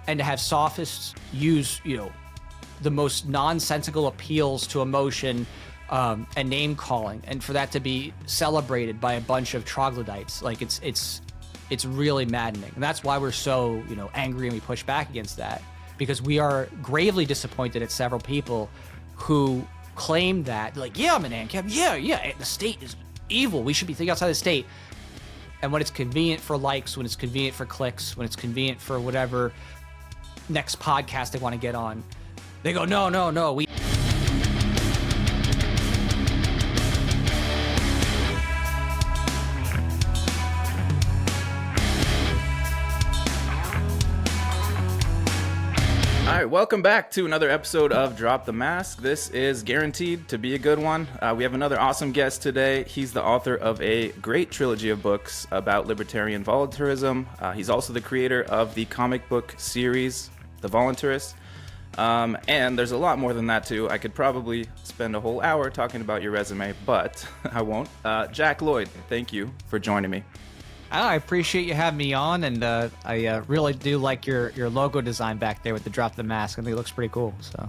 and to have sophists use, the most nonsensical appeals to emotion and name calling, and for that to be celebrated by a bunch of troglodytes, like it's really maddening. And that's why we're so, angry, and we push back against that, because we are gravely disappointed at several people who claim that, like, yeah, I'm an ANCAP, yeah, the state is evil, we should be thinking outside the state. And when it's convenient for likes, when it's convenient for clicks, when it's convenient for whatever next podcast they want to get on, they go, no, we... All right, welcome back to another episode of Drop the Mask. This is guaranteed to be a good one. We have another awesome guest today. He's the author of a great trilogy of books about libertarian voluntarism. He's also the creator of the comic book series, The Voluntarist. And there's a lot more than that, too. I could probably spend a whole hour talking about your resume, but I won't. Jack Lloyd, thank you for joining me. I appreciate you having me on, and I really do like your logo design back there with the Drop the Mask. I think it looks pretty cool. So.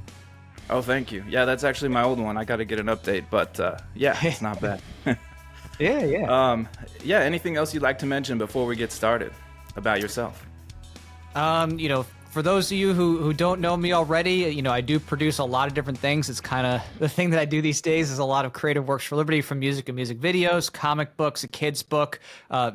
Oh, thank you. Yeah, that's actually my old one. I got to get an update, but yeah, it's not bad. Yeah. Yeah, anything else you'd like to mention before we get started about yourself? For those of you who don't know me already, I do produce a lot of different things. It's kind of the thing that I do these days is a lot of creative works for liberty, from music and music videos, comic books, a kid's book,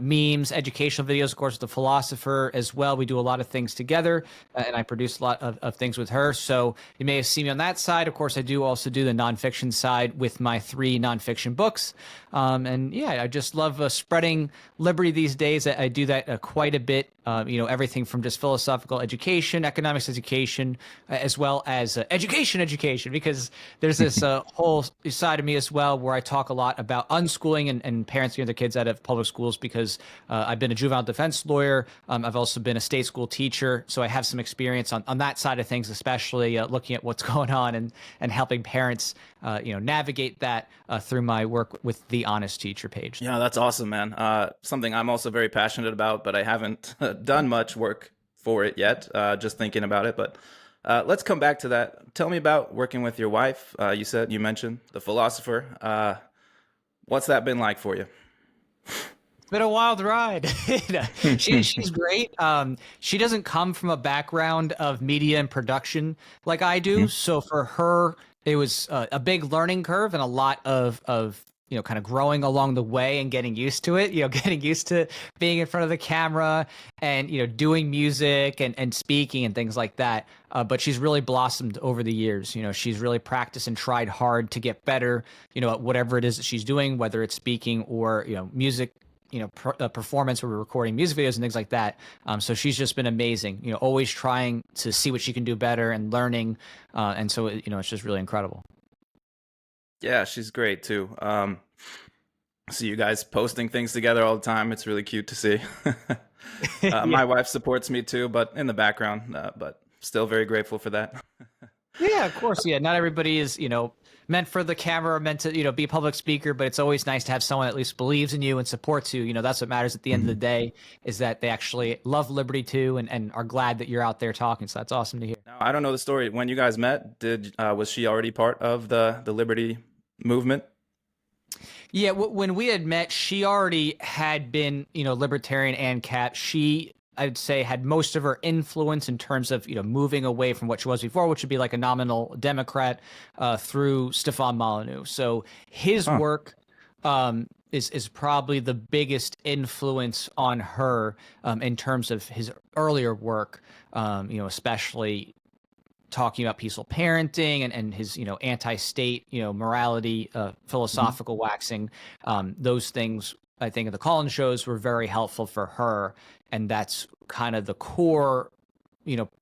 memes, educational videos, of course, The Philosopher as well. We do a lot of things together, and I produce a lot of things with her. So you may have seen me on that side. Of course, I do also do the nonfiction side with my 3 nonfiction books. And yeah, I just love spreading liberty these days. I do that quite a bit. Everything from just philosophical education, economics education, as well as education, because there's this whole side of me as well where I talk a lot about unschooling and parents getting their kids out of public schools, because I've been a juvenile defense lawyer. I've also been a state school teacher, so I have some experience on that side of things, especially looking at what's going on and helping parents navigate that through my work with the Honest Teacher page. Yeah, that's awesome, man. Something I'm also very passionate about, but I haven't done much work for it yet, just thinking about it. But let's come back to that. Tell me about working with your wife. You mentioned The Philosopher. What's that been like for you? It's been a wild ride. She's great. She doesn't come from a background of media and production like I do. Mm-hmm. So for her, it was a big learning curve and a lot of kind of growing along the way and getting used to it, getting used to being in front of the camera and, doing music and speaking and things like that. But she's really blossomed over the years. She's really practiced and tried hard to get better, at whatever it is that she's doing, whether it's speaking or, music, performance, where we're recording music videos and things like that. So she's just been amazing, always trying to see what she can do better and learning. And so, it's just really incredible. Yeah, she's great too. See you guys posting things together all the time. It's really cute to see. Yeah. My wife supports me too, but in the background, but still very grateful for that. Yeah, of course. Yeah. Not everybody is, meant for the camera, meant to, be a public speaker, but it's always nice to have someone that at least believes in you and supports you. That's what matters at the end of the day, is that they actually love liberty too and are glad that you're out there talking. So that's awesome to hear. Now, I don't know the story. When you guys met, was she already part of the liberty movement? Yeah, when we had met, she already had been, libertarian and cat. She, I'd say, had most of her influence in terms of, moving away from what she was before, which would be like a nominal Democrat, through Stefan Molyneux. So his work is probably the biggest influence on her in terms of his earlier work, especially talking about peaceful parenting and his, anti-state, morality, philosophical waxing. Those things, I think, in the call-in shows were very helpful for her. And that's kind of the core,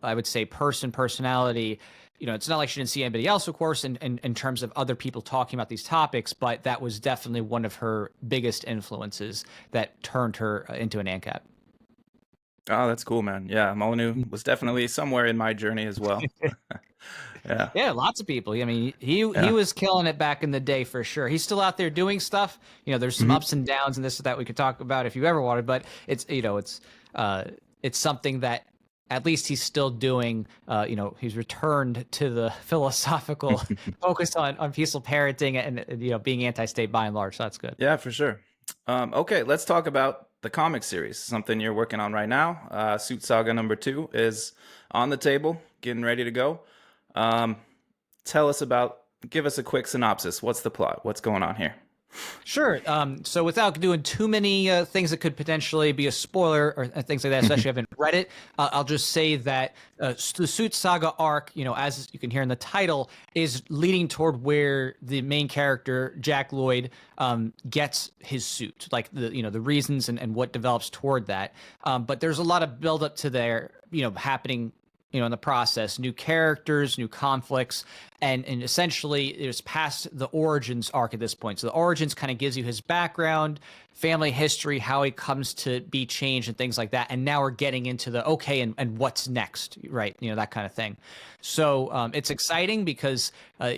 I would say personality. It's not like she didn't see anybody else, of course, in terms of other people talking about these topics, but that was definitely one of her biggest influences that turned her into an ANCAP. Oh, that's cool, man. Yeah, Molyneux was definitely somewhere in my journey as well. Yeah, lots of people. I mean, he was killing it back in the day for sure. He's still out there doing stuff. There's some ups and downs and this or that we could talk about if you ever wanted, but it's something that at least he's still doing, he's returned to the philosophical focus on peaceful parenting and being anti-state by and large. So that's good. Yeah, for sure. Okay, let's talk about the comic series, something you're working on right now. Suit Saga #2 is on the table, getting ready to go. Give us a quick synopsis. What's the plot? What's going on here? Sure. So without doing too many things that could potentially be a spoiler or things like that, especially if I haven't read it, I'll just say that the Suit Saga arc, as you can hear in the title, is leading toward where the main character, Jack Lloyd, gets his suit, like the reasons and what develops toward that. But there's a lot of buildup to there, happening in the process, new characters, new conflicts, and essentially it's past the origins arc at this point. So the origins kind of gives you his background, family history, how he comes to be changed and things like that. And now we're getting into the, okay, and what's next, right? That kind of thing. So it's exciting because, I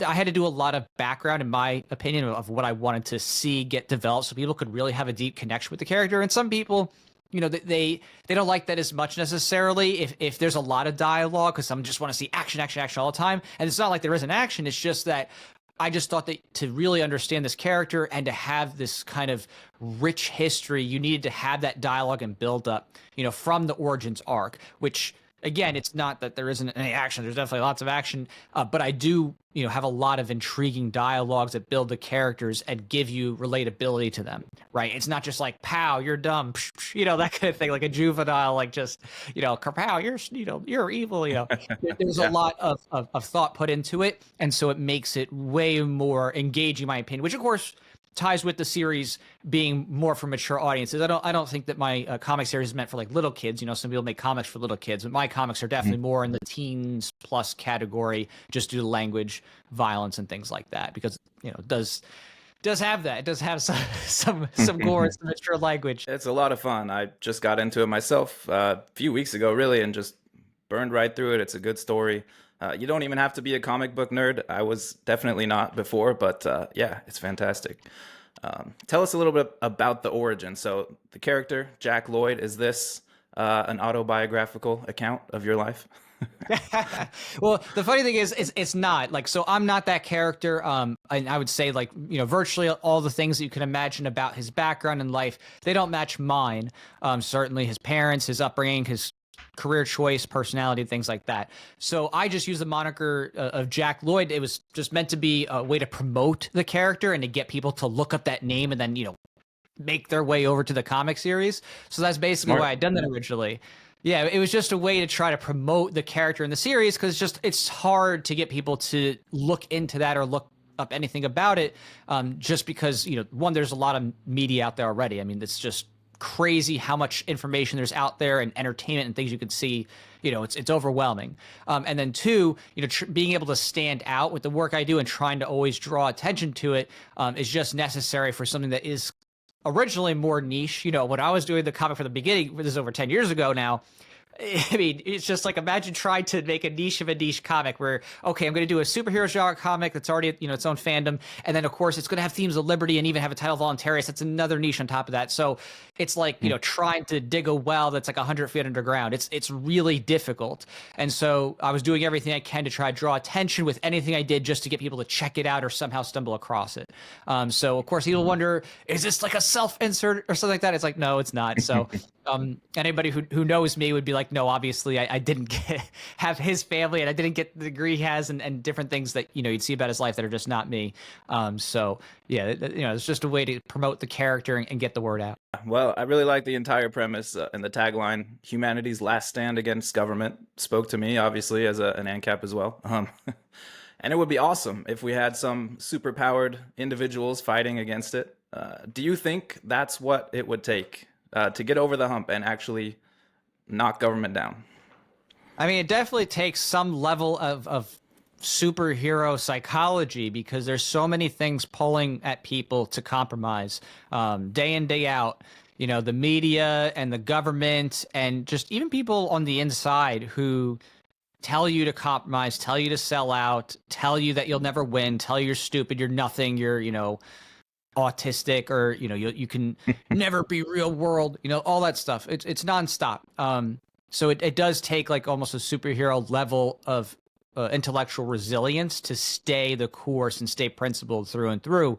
had to do a lot of background, in my opinion, of what I wanted to see get developed so people could really have a deep connection with the character. And some people, they don't like that as much necessarily if there's a lot of dialogue, because some just want to see action all the time. And it's not like there isn't action. It's just that I just thought that to really understand this character and to have this kind of rich history, you needed to have that dialogue and build up, from the origins arc, which, again, it's not that there isn't any action. There's definitely lots of action, but I do, have a lot of intriguing dialogues that build the characters and give you relatability to them, right? It's not just like, pow, you're dumb, that kind of thing, like a juvenile, like just, kapow, you're evil, There's a lot of thought put into it, and so it makes it way more engaging, in my opinion, which, of course, ties with the series being more for mature audiences. I don't think that my comic series is meant for like little kids. Some people make comics for little kids, but my comics are definitely more in the teens plus category, just due to language, violence, and things like that. Because it does have that. It does have some gore and some mature language. It's a lot of fun. I just got into it myself a few weeks ago, really, and just burned right through it. It's a good story. You don't even have to be a comic book nerd. I was definitely not before, but yeah, it's fantastic. Tell us a little bit about the origin. So the character, Jack Lloyd, is this an autobiographical account of your life? Well, the funny thing is it's not. Like, so I'm not that character. And I would say, like, virtually all the things that you can imagine about his background in life, they don't match mine. Certainly his parents, his upbringing, his career choice, personality, things like that. So I just use the moniker of Jack Lloyd. It was just meant to be a way to promote the character and to get people to look up that name and then, make their way over to the comic series. So that's basically why I'd done that originally. Yeah, it was just a way to try to promote the character in the series, because it's hard to get people to look into that or look up anything about it, just because, one, there's a lot of media out there already. I mean, it's just crazy how much information there's out there and entertainment and things you can see. It's overwhelming. And then two, being able to stand out with the work I do and trying to always draw attention to it is just necessary for something that is originally more niche. When I was doing the comic from the beginning, this is over 10 years ago now, I mean, it's just like, imagine trying to make a niche of a niche comic where, okay, I'm going to do a superhero genre comic that's already, its own fandom. And then, of course, it's going to have themes of liberty and even have a title voluntarious. That's another niche on top of that. So it's like, trying to dig a well that's like 100 feet underground. It's really difficult. And so I was doing everything I can to try to draw attention with anything I did just to get people to check it out or somehow stumble across it. So, of course, people wonder, is this like a self-insert or something like that? It's like, no, it's not. So anybody who knows me would be like, no, obviously I didn't have his family and I didn't get the degree he has and different things that, you'd see about his life that are just not me. So yeah, it's just a way to promote the character and get the word out. Well, I really like the entire premise and the tagline, humanity's last stand against government, spoke to me, obviously, as an ANCAP as well. And it would be awesome if we had some superpowered individuals fighting against it. Do you think that's what it would take to get over the hump and actually knock government down? I mean, it definitely takes some level of superhero psychology, because there's so many things pulling at people to compromise day in, day out. The media and the government and just even people on the inside who tell you to compromise, tell you to sell out, tell you that you'll never win, tell you you're stupid, you're nothing, you're, autistic, or you can never be real world, all that stuff. It's nonstop. So it does take like almost a superhero level of intellectual resilience to stay the course and stay principled through and through,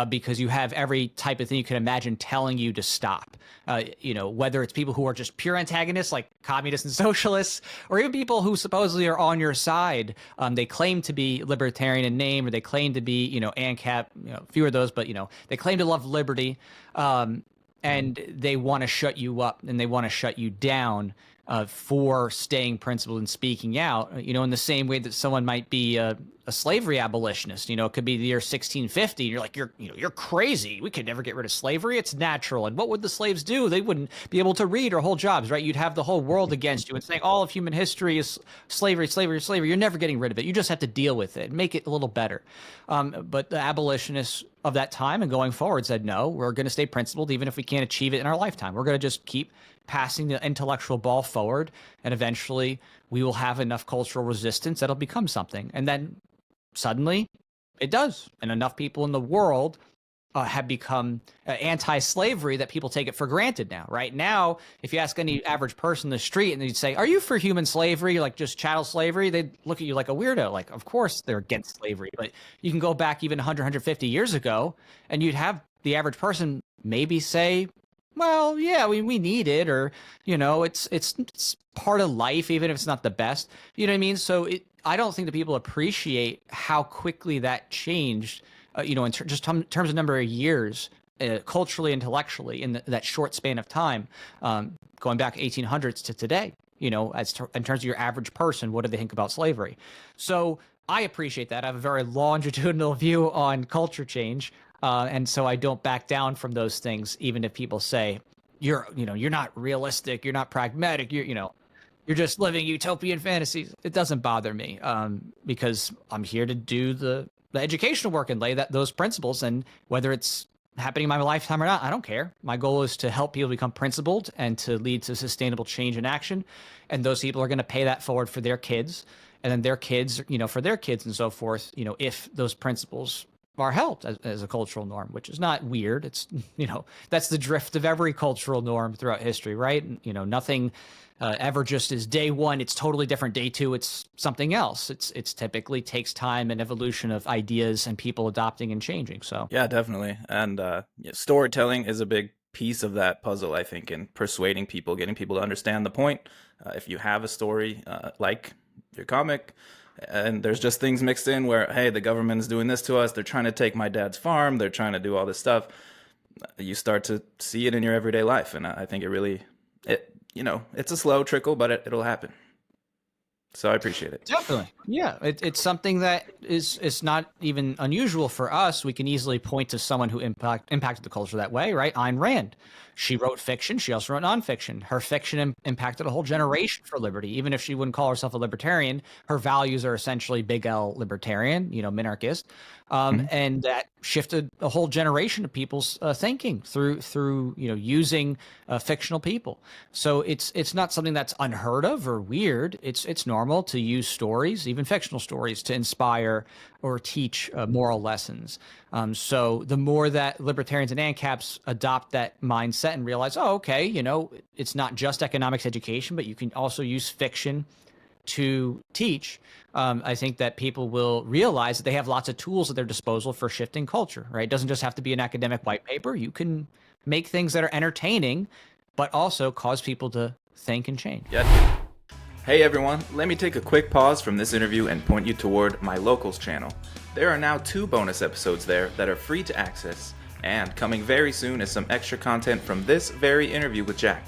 because you have every type of thing you can imagine telling you to stop. Whether it's people who are just pure antagonists like communists and socialists, or even people who supposedly are on your side. They claim to be libertarian in name, or they claim to be, ANCAP, fewer of those, but, they claim to love liberty. And they want to shut you up and they want to shut you down for staying principled and speaking out, in the same way that someone might be a slavery abolitionist. It could be the year 1650. And you're like, you're crazy. We could never get rid of slavery. It's natural. And what would the slaves do? They wouldn't be able to read or hold jobs, right? You'd have the whole world against you and saying all of human history is slavery, slavery, slavery. You're never getting rid of it. You just have to deal with it, make it a little better. But the abolitionists of that time and going forward said, no, we're going to stay principled even if we can't achieve it in our lifetime. We're going to just keep passing the intellectual ball forward, and eventually we will have enough cultural resistance that'll become something. And then suddenly it does. And enough people in the world have become anti-slavery that people take it for granted now. Right now, if you ask any average person in the street and they'd say, are you for human slavery, like just chattel slavery? They'd look at you like a weirdo. Like, of course they're against slavery. But you can go back even 100, 150 years ago, and you'd have the average person maybe say, well, yeah, we need it, or, it's part of life, even if it's not the best. You know what I mean? So I don't think that people appreciate how quickly that changed, in terms of number of years, culturally, intellectually, in that short span of time, going back 1800s to today. In terms of your average person, what do they think about slavery? So I appreciate that. I have a very longitudinal view on culture change. And so I don't back down from those things, even if people say you're not realistic, you're not pragmatic, you're just living utopian fantasies. It doesn't bother me, because I'm here to do the educational work and lay those principles. And whether it's happening in my lifetime or not, I don't care. My goal is to help people become principled and to lead to sustainable change and action. And those people are going to pay that forward for their kids, and then their kids, for their kids and so forth, if those principles are held as a cultural norm, which is not weird. It's, that's the drift of every cultural norm throughout history, right? Nothing ever just is day one, it's totally different. Day two, it's something else. It's typically takes time and evolution of ideas and people adopting and changing. So yeah, definitely. And storytelling is a big piece of that puzzle, I think, in persuading people, getting people to understand the point. If you have a story like your comic, and there's just things mixed in where, hey, the government is doing this to us, they're trying to take my dad's farm, they're trying to do all this stuff, you start to see it in your everyday life. And I think it's a slow trickle, but it'll happen. So I appreciate it. Definitely. Yeah. It's something that is not even unusual for us. We can easily point to someone who impacted the culture that way, right? Ayn Rand. She wrote fiction. She also wrote nonfiction. Her fiction impacted a whole generation for liberty. Even if she wouldn't call herself a libertarian, her values are essentially big L libertarian, minarchist. And that shifted a whole generation of people's thinking through using fictional people. So it's not something that's unheard of or weird. It's normal to use stories, even fictional stories, to inspire or teach moral lessons. So the more that libertarians and ANCAPs adopt that mindset and realize, oh, okay, it's not just economics education, but you can also use fiction to teach. I think that people will realize that they have lots of tools at their disposal for shifting culture, right? It doesn't just have to be an academic white paper. You can make things that are entertaining, but also cause people to think and change. Yeah. Hey everyone, let me take a quick pause from this interview and point you toward my Locals channel. There are now 2 bonus episodes there that are free to access, and coming very soon is some extra content from this very interview with Jack.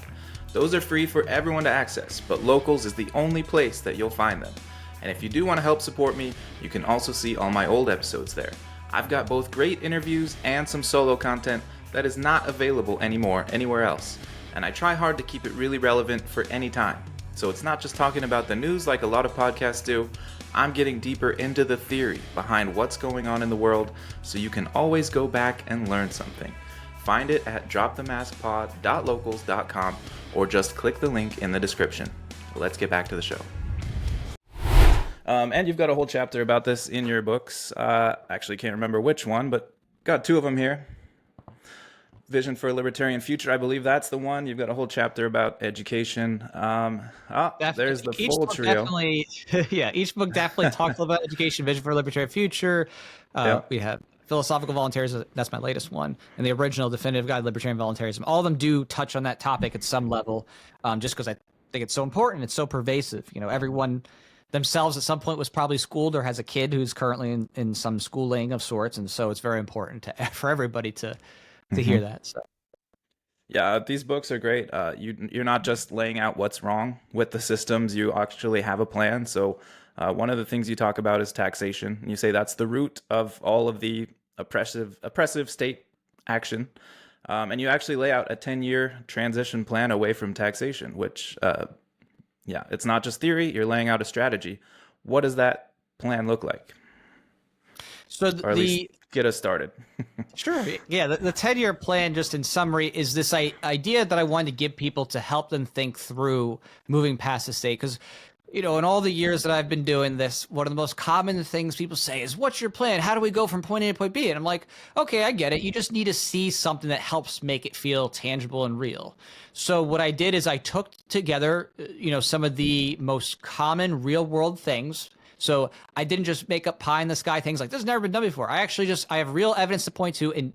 Those are free for everyone to access, but Locals is the only place that you'll find them. And if you do want to help support me, you can also see all my old episodes there. I've got both great interviews and some solo content that is not available anymore anywhere else. And I try hard to keep it really relevant for any time. So it's not just talking about the news like a lot of podcasts do. I'm getting deeper into the theory behind what's going on in the world, so you can always go back and learn something. Find it at dropthemaskpod.locals.com or just click the link in the description. Let's get back to the show. And you've got a whole chapter about this in your books. Actually can't remember which one, but got 2 of them here. Vision for a Libertarian Future. I believe that's the one. You've got a whole chapter about education. There's the Each full book trio. definitely, yeah, each book definitely talks about education, vision for a libertarian future. Yeah. We have philosophical voluntarism. That's my latest one, and the original definitive guide, libertarian voluntarism. All of them do touch on that topic at some level, just because I think it's so important. It's so pervasive. Everyone themselves at some point was probably schooled or has a kid who's currently in some schooling of sorts, and so it's very important for everybody to hear that. So. Yeah, these books are great. You're not just laying out what's wrong with the systems, you actually have a plan. So, one of the things you talk about is taxation. You say that's the root of all of the oppressive state action. And you actually lay out a 10-year transition plan away from taxation, which, yeah, it's not just theory, you're laying out a strategy. What does that plan look like? So Or at least get us started. Sure. Yeah. The 10-year plan, just in summary, is this idea that I wanted to give people to help them think through moving past the state. Because, in all the years that I've been doing this, one of the most common things people say is, what's your plan? How do we go from point A to point B? And I'm like, okay, I get it. You just need to see something that helps make it feel tangible and real. So what I did is I took together, some of the most common real world things. So I didn't just make up pie in the sky things like this has never been done before. I have real evidence to point to in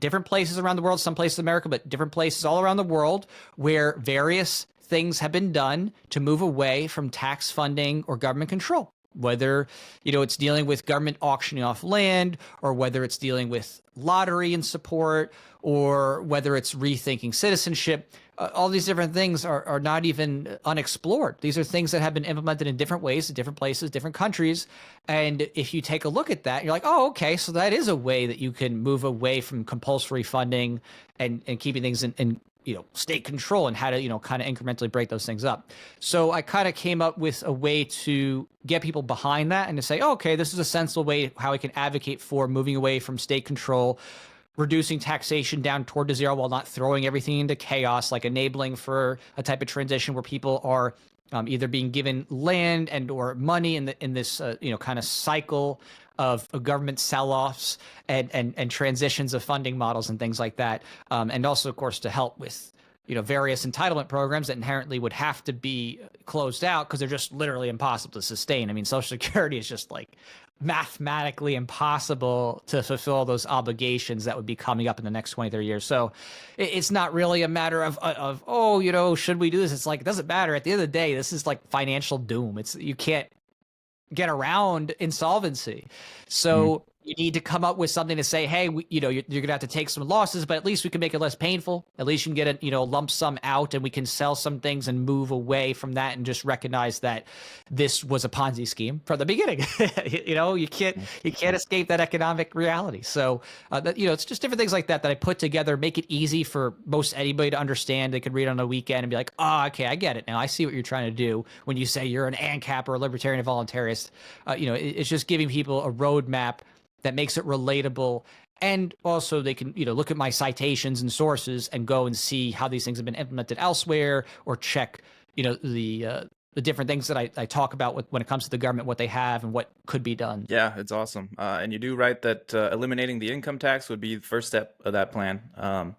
different places around the world, some places in America, but different places all around the world where various things have been done to move away from tax funding or government control. Whether, it's dealing with government auctioning off land, or whether it's dealing with lottery and support, or whether it's rethinking citizenship. All these different things are not even unexplored. These are things that have been implemented in different ways, in different places, different countries. And if you take a look at that, you're like, oh, okay, so that is a way that you can move away from compulsory funding and keeping things in state control, and how to, kind of incrementally break those things up. So I kind of came up with a way to get people behind that and to say, oh, okay, this is a sensible way how we can advocate for moving away from state control, reducing taxation down toward to zero while not throwing everything into chaos, like enabling for a type of transition where people are either being given land and or money in this kind of cycle of government sell-offs and transitions of funding models and things like that, and also of course to help with various entitlement programs that inherently would have to be closed out because they're just literally impossible to sustain. I mean, Social Security is just like mathematically impossible to fulfill those obligations that would be coming up in the next 20, 30 years. So it's not really a matter of should we do this? It's like, it doesn't matter. At the end of the day, this is like financial doom. You can't get around insolvency. So you need to come up with something to say, hey, you're going to have to take some losses, but at least we can make it less painful. At least you can get a lump sum out, and we can sell some things and move away from that and just recognize that this was a Ponzi scheme from the beginning. You can't escape that economic reality. So it's just different things like that I put together, make it easy for most anybody to understand. They could read on a weekend and be like, oh, okay, I get it now. I see what you're trying to do when you say you're an ANCAP or a libertarian voluntarist. It's just giving people a roadmap that makes it relatable, and also they can look at my citations and sources and go and see how these things have been implemented elsewhere, or check the different things that I talk about when it comes to the government, what they have and what could be done. Yeah, it's awesome. And you do write that eliminating the income tax would be the first step of that plan.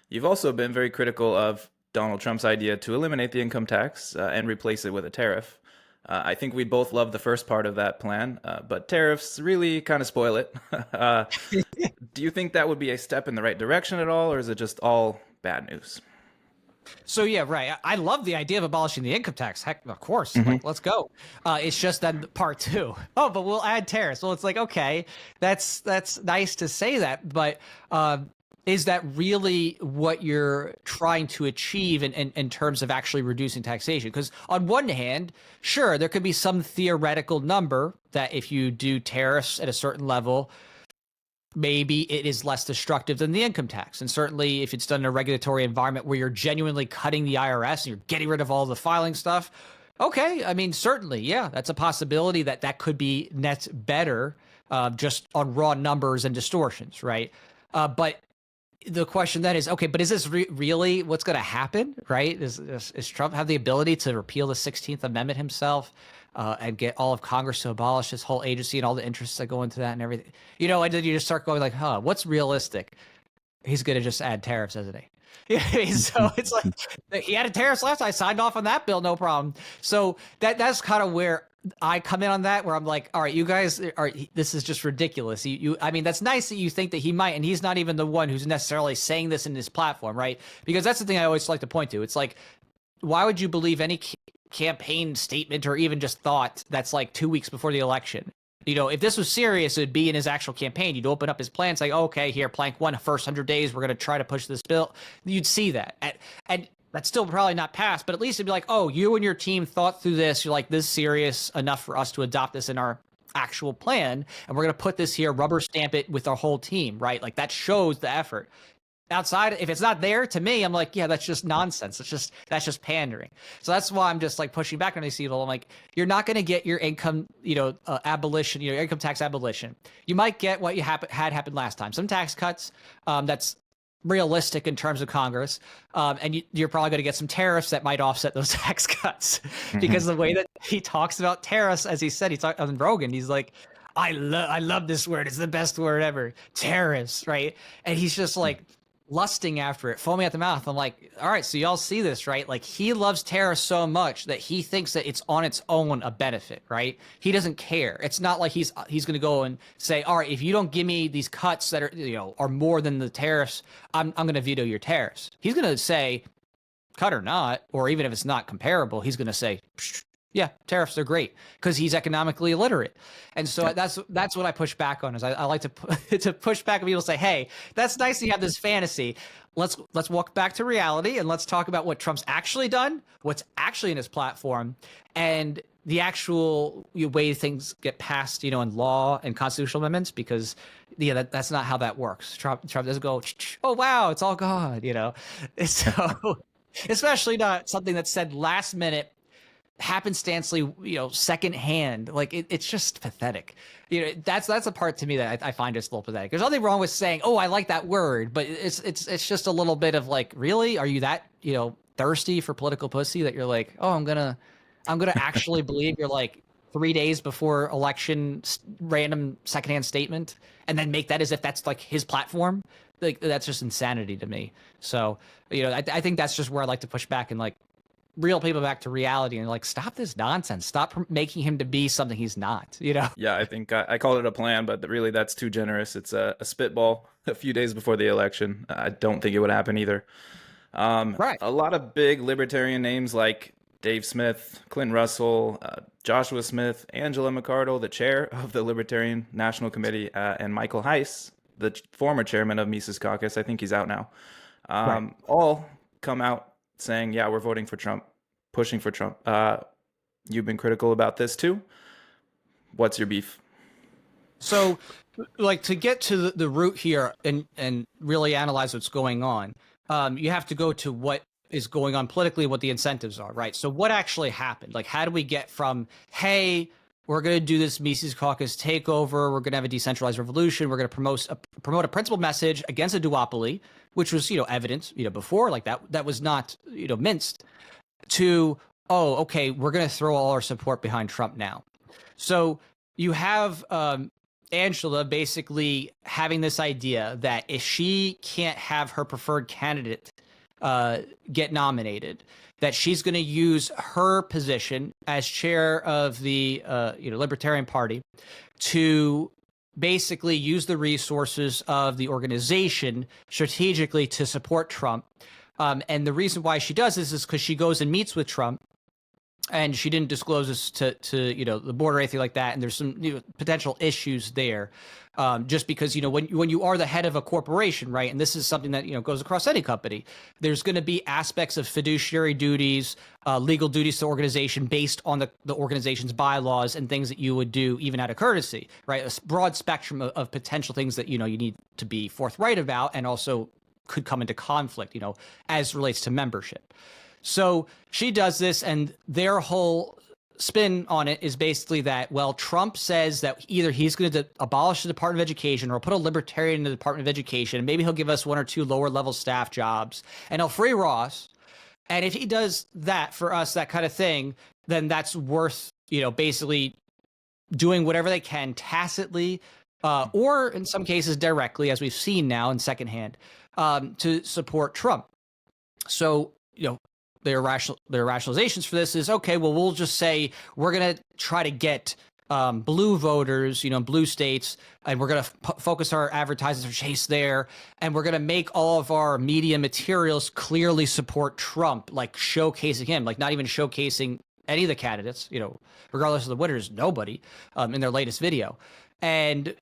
You've also been very critical of Donald Trump's idea to eliminate the income tax and replace it with a tariff. I think we both love the first part of that plan, but tariffs really kind of spoil it. Do you think that would be a step in the right direction at all, or is it just all bad news? So yeah, right. I love the idea of abolishing the income tax. Heck, of course. Like, let's go. It's just then part two. Oh, but we'll add tariffs. Well, it's like, okay, that's nice to say that, but is that really what you're trying to achieve in terms of actually reducing taxation? Because on one hand, sure, there could be some theoretical number that if you do tariffs at a certain level, maybe it is less destructive than the income tax. And certainly if it's done in a regulatory environment where you're genuinely cutting the IRS and you're getting rid of all the filing stuff, okay, I mean, certainly, yeah, that's a possibility that could be net better just on raw numbers and distortions, right? But the question then is, okay, but is this really what's going to happen, right? Is Trump have the ability to repeal the 16th Amendment himself and get all of Congress to abolish this whole agency and all the interests that go into that and everything? And then you just start going like, what's realistic? he's going to just add tariffs, isn't he? So it's like he added tariffs last time. I signed off on that bill, no problem. So that's kind of where I come in on that, where I'm like, all right, you guys are, this is just ridiculous. I mean, that's nice that you think that he might, and he's not even the one who's necessarily saying this in his platform, right? Because that's the thing I always like to point to. It's like, why would you believe any campaign statement or even just thought that's like 2 weeks before the election? You know, if this was serious, it'd be in his actual campaign. You'd open up his plans like, okay, here, plank one, first 100 days, we're going to try to push this bill. You'd see that. And that's still probably not passed, but at least it'd be like, oh, you and your team thought through this. You're like, this is serious enough for us to adopt this in our actual plan. And we're going to put this here, rubber stamp it with our whole team, right? Like that shows the effort. Outside, if it's not there, to me, I'm like, yeah, that's just nonsense. That's just pandering. So that's why I'm just like pushing back on these people. I'm like, you're not going to get your income, abolition, your income tax abolition. You might get what you had happened last time. Some tax cuts, that's realistic in terms of Congress, and you're probably going to get some tariffs that might offset those tax cuts, because the way that he talks about tariffs, as he said, he talked on Rogan, he's like, I love this word. It's the best word ever. Tariffs, right? And he's just like lusting after it, foaming at the mouth. I'm like, all right, so y'all see this, right? Like he loves tariffs so much that he thinks that it's on its own a benefit, right? He doesn't care. It's not like he's going to go and say, all right, if you don't give me these cuts that are more than the tariffs, I'm going to veto your tariffs. He's going to say, cut or not, or even if it's not comparable, he's going to say, yeah, tariffs are great, because he's economically illiterate. And so that's what I push back on, is I like to push back when people say, hey, that's nice you have this fantasy. Let's walk back to reality, and let's talk about what Trump's actually done, what's actually in his platform, and the actual way things get passed, in law and constitutional amendments, because that's not how that works. Trump doesn't go, oh, wow, it's all gone, So especially not something that's said last minute, happenstancely, secondhand. Like it's just pathetic. That's a part to me that I find just a little pathetic. There's nothing wrong with saying, oh, I like that word, but it's just a little bit of like, really, are you that thirsty for political pussy that you're like, oh, I'm gonna actually believe you're like 3 days before election random secondhand statement, and then make that as if that's like his platform? Like that's just insanity to me. So I think that's just where I like to push back and like reel people back to reality and like, stop this nonsense. Stop making him to be something he's not, Yeah, I think I called it a plan, but really that's too generous. It's a spitball a few days before the election. I don't think it would happen either. Right. A lot of big libertarian names like Dave Smith, Clint Russell, Joshua Smith, Angela McArdle, the chair of the Libertarian National Committee, and Michael Heiss, the former chairman of Mises Caucus. I think he's out now. All come out saying, yeah, we're voting for Trump, pushing for Trump. You've been critical about this too. What's your beef? So, like, to get to the root here and really analyze what's going on, you have to go to what is going on politically, what the incentives are, right? So what actually happened? Like, how do we get from, hey, we're going to do this Mises Caucus takeover, we're going to have a decentralized revolution, we're going to promote a principled message against a duopoly, which was, evident, before, like that was not, minced, to, oh, okay, we're going to throw all our support behind Trump now. So you have Angela basically having this idea that if she can't have her preferred candidate get nominated, that she's going to use her position as chair of the Libertarian Party to basically use the resources of the organization strategically to support Trump. And the reason why she does this is because she goes and meets with Trump, and she didn't disclose this to the board or anything like that. And there's some potential issues there, just because when you are the head of a corporation, right? And this is something that goes across any company. There's going to be aspects of fiduciary duties, legal duties to the organization based on the organization's bylaws and things that you would do even out of courtesy, right? A broad spectrum of potential things that you need to be forthright about, and also could come into conflict, as relates to membership. So she does this, and their whole spin on it is basically that, well, Trump says that either he's going to abolish the Department of Education or put a libertarian in the Department of Education, and maybe he'll give us 1 or 2 lower level staff jobs, and he'll free Ross. And if he does that for us, that kind of thing, then that's worth, basically doing whatever they can tacitly or in some cases directly, as we've seen now in secondhand, to support Trump. So, their rationalizations for this is, okay, well, we'll just say we're going to try to get blue voters, blue states, and we're going to focus our advertising chase there, and we're going to make all of our media materials clearly support Trump, like showcasing him, like not even showcasing any of the candidates, regardless of the winners, nobody in their latest video. And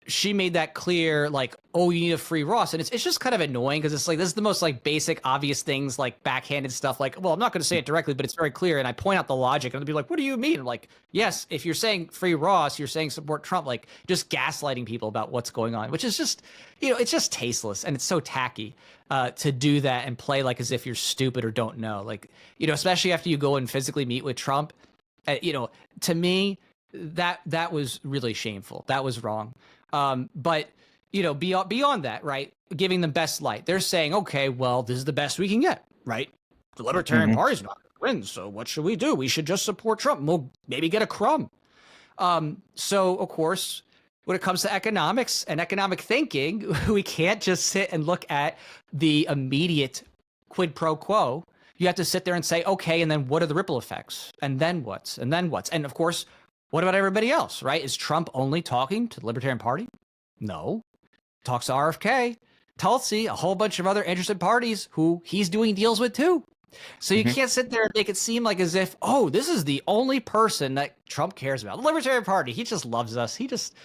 she made that clear, like, oh, you need a free Ross. And it's just kind of annoying because it's like, this is the most like basic, obvious things, like backhanded stuff. Like, well, I'm not going to say it directly, but it's very clear. And I point out the logic and they'll be like, what do you mean? I'm like, yes, if you're saying free Ross, you're saying support Trump, like just gaslighting people about what's going on, which is just, it's just tasteless. And it's so tacky to do that and play like as if you're stupid or don't know. Like, especially after you go and physically meet with Trump, to me, that was really shameful. That was wrong. But beyond that, right, giving them best light, they're saying, okay, well, this is the best we can get, right? The Libertarian Party's not going to win, so what should we do? We should just support Trump. We'll maybe get a crumb. So, of course, when it comes to economics and economic thinking, we can't just sit and look at the immediate quid pro quo. You have to sit there and say, okay, and then what are the ripple effects? And then what's? And then what's? And, of course, what about everybody else, right? Is Trump only talking to the Libertarian Party? No. Talks to RFK, Tulsi, a whole bunch of other interested parties who he's doing deals with too. So you can't sit there and make it seem like as if, oh, this is the only person that Trump cares about. The Libertarian Party, he just loves us. He just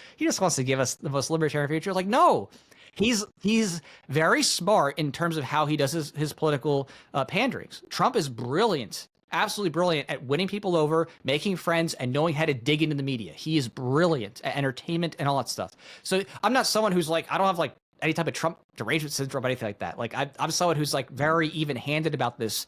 wants to give us the most libertarian future. Like, no. He's very smart in terms of how he does his political panderings. Trump is brilliant. Absolutely brilliant at winning people over, making friends, and knowing how to dig into the media. He is brilliant at entertainment and all that stuff. So I'm not someone who's like, I don't have like any type of Trump derangement syndrome or anything like that. Like I'm someone who's like very even-handed about this,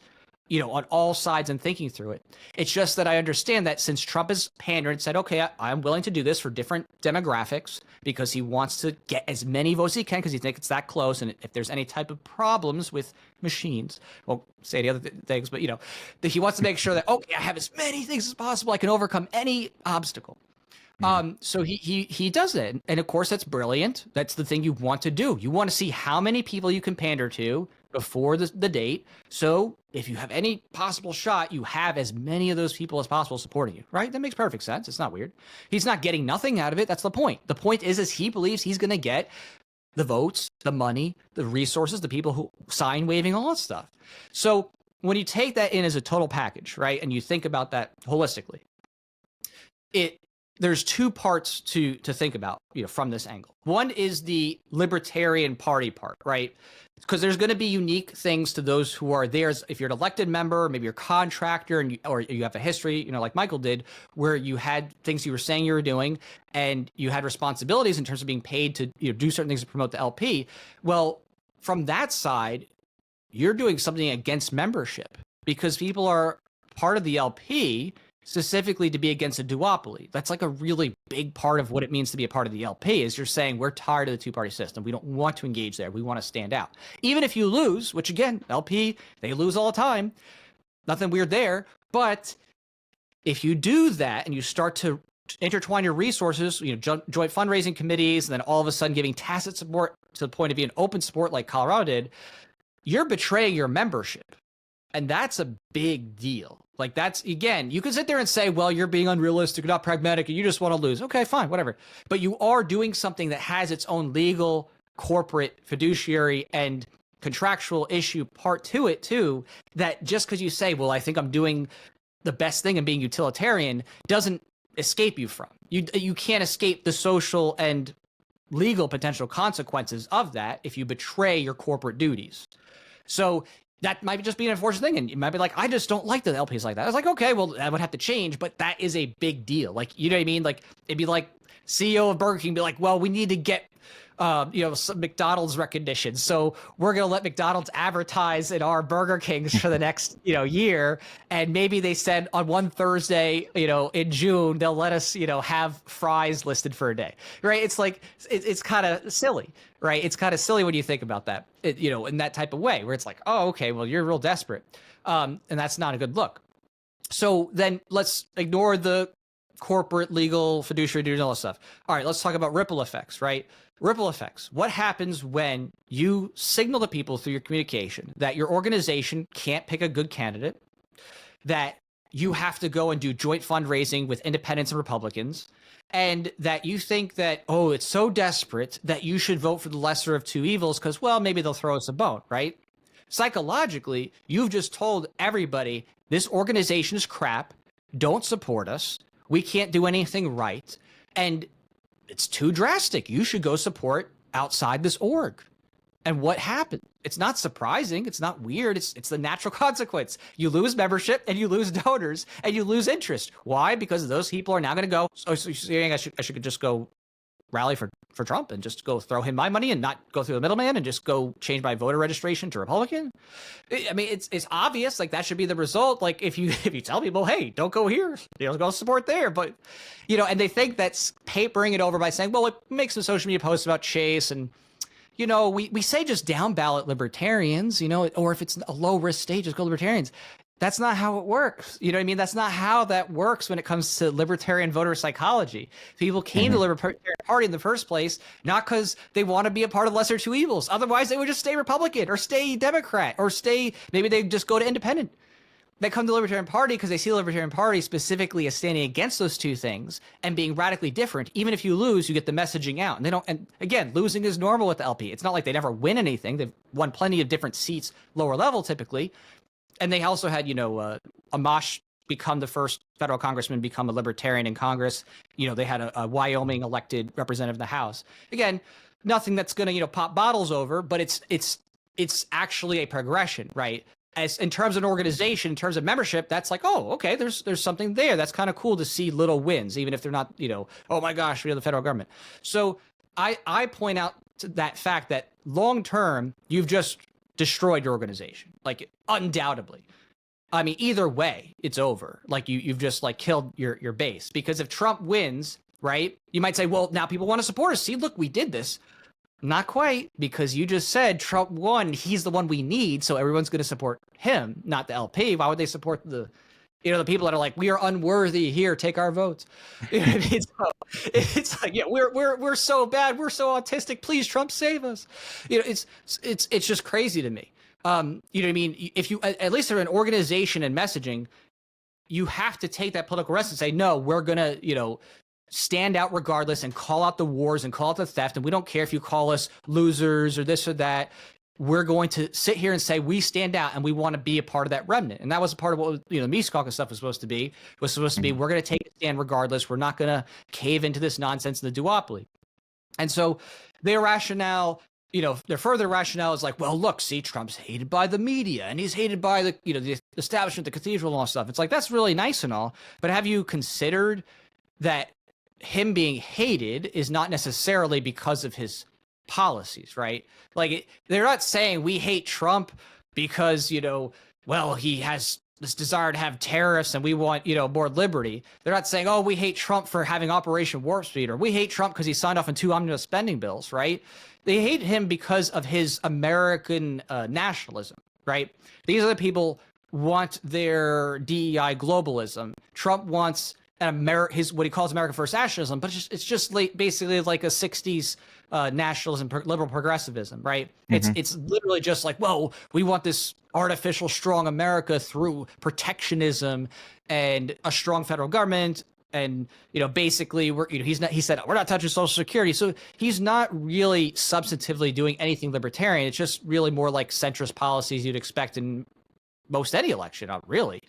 on all sides and thinking through it. It's just that I understand that since Trump has pandered and said, okay, I'm willing to do this for different demographics because he wants to get as many votes as he can because he thinks it's that close. And if there's any type of problems with machines, well, say the other things, but that he wants to make sure that, okay, I have as many things as possible. I can overcome any obstacle. So he does it. And of course, that's brilliant. That's the thing you want to do. You want to see how many people you can pander to before the date. So if you have any possible shot, you have as many of those people as possible supporting you, right? That makes perfect sense. It's not weird. He's not getting nothing out of it. That's the point. The point is he believes he's going to get the votes, the money, the resources, the people who sign waiving, all that stuff. So when you take that in as a total package, right, and you think about that holistically, there's two parts to think about, from this angle. One is the Libertarian Party part, right? Because there's going to be unique things to those who are there. If you're an elected member, maybe you're a contractor, or you have a history, like Michael did, where you had things you were saying you were doing, and you had responsibilities in terms of being paid to do certain things to promote the LP. Well, from that side, you're doing something against membership because people are part of the LP specifically to be against a duopoly. That's like a really big part of what it means to be a part of the LP is you're saying we're tired of the two-party system. We don't want to engage there. We want to stand out. Even if you lose, which again, LP, they lose all the time. Nothing weird there. But if you do that and you start to intertwine your resources, joint fundraising committees, and then all of a sudden giving tacit support to the point of being open support like Colorado did, you're betraying your membership. And that's a big deal. Like that's, again, you can sit there and say, well, you're being unrealistic, not pragmatic, and you just want to lose. Okay, fine, whatever. But you are doing something that has its own legal, corporate, fiduciary, and contractual issue part to it too, that just because you say, well, I think I'm doing the best thing and being utilitarian doesn't escape you from. You can't escape the social and legal potential consequences of that if you betray your corporate duties. So that might just be an unfortunate thing. And you might be like, I just don't like the LPs like that. I was like, okay, well, that would have to change, but that is a big deal. Like, you know what I mean? Like, it'd be like CEO of Burger King be like, well, we need to get, some McDonald's recognition. So we're going to let McDonald's advertise in our Burger Kings for the next, year. And maybe they said on one Thursday, in June, they'll let us, have fries listed for a day, right? It's like, it's kind of silly, right? It's kind of silly when you think about that, in that type of way where it's like, oh, okay, well, you're real desperate. And that's not a good look. So then let's ignore the corporate, legal, fiduciary duties, all that stuff. All right, let's talk about ripple effects, right? Ripple effects. What happens when you signal to people through your communication that your organization can't pick a good candidate, that you have to go and do joint fundraising with independents and Republicans, and that you think that, oh, it's so desperate that you should vote for the lesser of two evils because, well, maybe they'll throw us a bone, right? Psychologically, you've just told everybody this organization is crap, don't support us, we can't do anything right, and it's too drastic. You should go support outside this org. And what happened? It's not surprising. It's not weird. It's the natural consequence. You lose membership and you lose donors and you lose interest. Why? Because those people are now going to go, so you're saying I should just go rally for Trump and just go throw him my money and not go through the middleman and just go change my voter registration to Republican? I mean, it's obvious. Like, that should be the result. Like, if you tell people, hey, don't go here, go support there. But, and they think that's papering it over by saying, well, it makes some social media posts about Chase and, we say just down ballot libertarians, or if it's a low risk state, just go libertarians. That's not how it works. You know what I mean? That's not how that works when it comes to libertarian voter psychology. People came to the Libertarian Party in the first place, not because they want to be a part of lesser two evils. Otherwise, they would just stay Republican or stay Democrat or maybe they just go to independent. They come to the Libertarian Party because they see the Libertarian Party specifically as standing against those two things and being radically different. Even if you lose, you get the messaging out. And again, losing is normal with the LP. It's not like they never win anything. They've won plenty of different seats, lower level typically. And they also had, Amash become the first federal congressman, become a libertarian in Congress. They had a Wyoming elected representative in the House. Again, nothing that's going to, pop bottles over, but it's actually a progression, right? As in terms of an organization, in terms of membership, that's like, oh, okay, there's something there. That's kind of cool to see little wins, even if they're not, oh my gosh, we have the federal government. So I point out to that fact that long term, you've just destroyed your organization, like undoubtedly. I mean, either way, it's over. Like you've just like killed your base, because if Trump wins, right, you might say, well, now people want to support us. See, look, we did this. Not quite, because you just said Trump won. He's the one we need, so everyone's going to support him, not the LP. Why would they support the people that are like, we are unworthy, here, take our votes? It's like, yeah, we're so bad, we're so autistic. Please, Trump, save us. It's just crazy to me. You know what I mean? If you at least they're an organization and messaging, you have to take that political risk and say, no, we're gonna stand out regardless and call out the wars and call out the theft. And we don't care if you call us losers or this or that. We're going to sit here and say we stand out and we want to be a part of that remnant. And that was a part of what the Mises Caucus stuff was supposed to be. It was supposed to be, we're going to take a stand regardless. We're not going to cave into this nonsense in the duopoly. And so their rationale, their further rationale is like, well, look, see, Trump's hated by the media and he's hated by the establishment, the cathedral and all stuff. It's like, that's really nice and all, but have you considered that him being hated is not necessarily because of his policies, right? Like, they're not saying we hate Trump because, well, he has this desire to have tariffs and we want, more liberty. They're not saying, oh, we hate Trump for having Operation Warp Speed, or we hate Trump because he signed off on 2 omnibus spending bills, right? They hate him because of his American nationalism, right? These are the people want their DEI globalism. Trump wants what he calls America First nationalism, but it's just basically like a 60s nationalism, liberal progressivism, right? It's literally just like, well, we want this artificial strong America through protectionism and a strong federal government, and basically he said we're not touching Social Security, so he's not really substantively doing anything libertarian. It's just really more like centrist policies you'd expect in most any election, not really.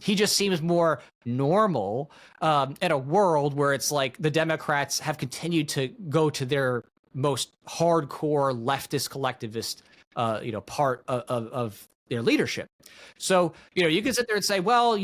He just seems more normal in a world where it's like the Democrats have continued to go to their most hardcore leftist collectivist, part of their leadership. So, you can sit there and say, well,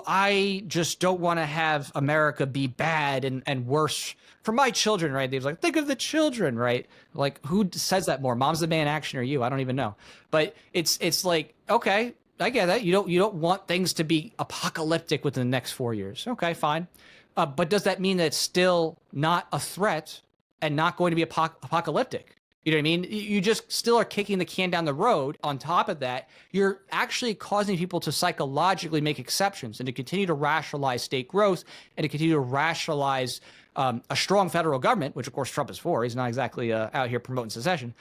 I just don't want to have America be bad and worse for my children, right? They're like, think of the children, right? Like, who says that more? Mom's the man in action or you? I don't even know. But it's like, okay, I get that. You don't want things to be apocalyptic within the next 4 years. Okay, fine. But does that mean that it's still not a threat and not going to be apocalyptic? You know what I mean? You just still are kicking the can down the road. On top of that, you're actually causing people to psychologically make exceptions and to continue to rationalize state growth and to continue to rationalize a strong federal government, which of course Trump is for. He's not exactly out here promoting secession.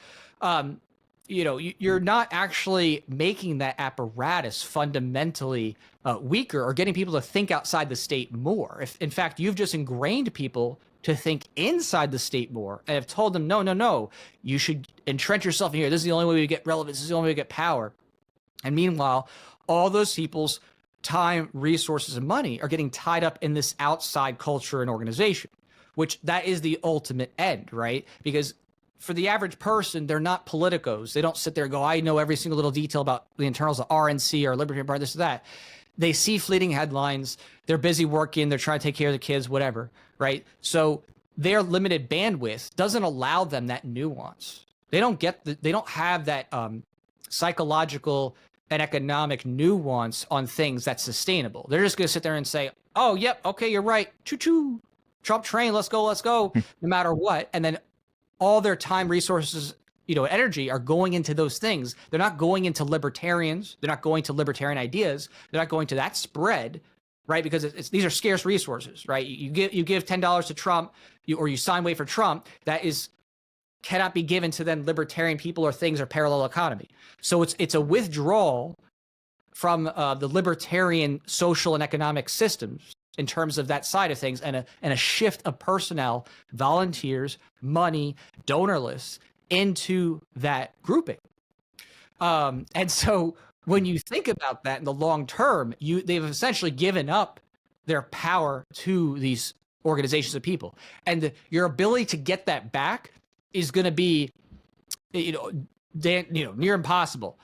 You're not actually making that apparatus fundamentally weaker or getting people to think outside the state more. If, in fact, you've just ingrained people to think inside the state more and have told them, no, you should entrench yourself in here. This is the only way we get relevance. This is the only way we get power. And meanwhile, all those people's time, resources, and money are getting tied up in this outside culture and organization, which that is the ultimate end, right? Because for the average person, they're not politicos. They don't sit there and go, I know every single little detail about the internals of RNC or Libertarian Party, this or that. They see fleeting headlines. They're busy working. They're trying to take care of the kids, whatever, right? So their limited bandwidth doesn't allow them that nuance. They don't have that psychological and economic nuance on things that's sustainable. They're just going to sit there and say, oh, yep, okay, you're right. Choo-choo. Trump train, let's go, no matter what. And then all their time, resources, energy are going into those things. They're not going into libertarians. They're not going to libertarian ideas. They're not going to that spread, right? Because these are scarce resources, right? You give $10 to Trump, or you sign wait for Trump. That cannot be given to then libertarian people or things or parallel economy. So it's a withdrawal from the libertarian social and economic systems in terms of that side of things, and a shift of personnel, volunteers, money, donor lists into that grouping. And so when you think about that in the long term, they've essentially given up their power to these organizations of people. And your ability to get that back is going to be, near impossible.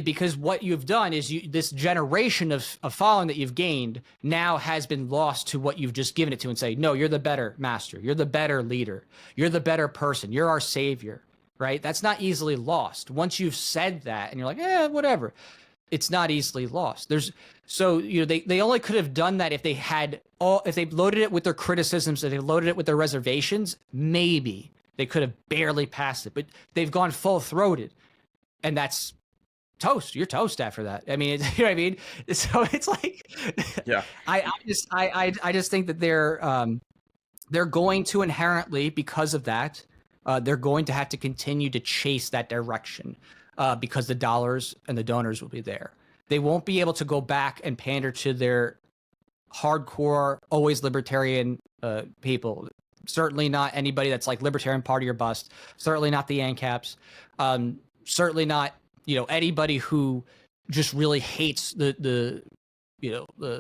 Because what you've done is this generation of following that you've gained now has been lost to what you've just given it to and say, no, you're the better master. You're the better leader. You're the better person. You're our savior, right? That's not easily lost. Once you've said that and you're like, whatever, it's not easily lost. They only could have done that if they loaded it with their criticisms, if they loaded it with their reservations, maybe they could have barely passed it, but they've gone full throated, and that's toast. You're toast after that. I mean, you know what I mean? So it's like, yeah. I just think that they're going to inherently, because of that, they're going to have to continue to chase that direction because the dollars and the donors will be there. They won't be able to go back and pander to their hardcore, always libertarian people. Certainly not anybody that's like Libertarian Party or bust. Certainly not the ANCAPs. Certainly not anybody who just really hates the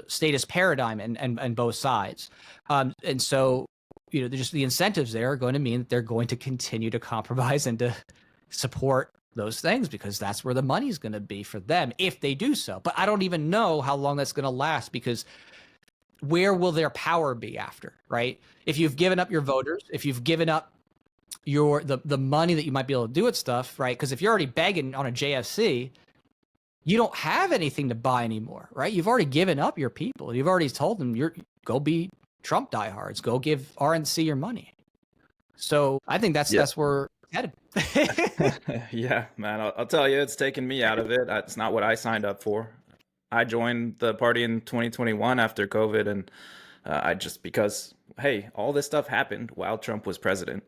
status paradigm and both sides. And so, just the incentives there are going to mean that they're going to continue to compromise and to support those things because that's where the money's going to be for them if they do so. But I don't even know how long that's going to last, because where will their power be after, right? If you've given up your voters, if you've given up the money that you might be able to do with stuff, right? Because if you're already begging on a JFC, you don't have anything to buy anymore, right? You've already given up your people. You've already told them go be Trump diehards, go give RNC your money. So I think that's where we're headed. Yeah, man, I'll tell you, it's taken me out of it. It's not what I signed up for. I joined the party in 2021 after COVID, and because, hey, all this stuff happened while Trump was president.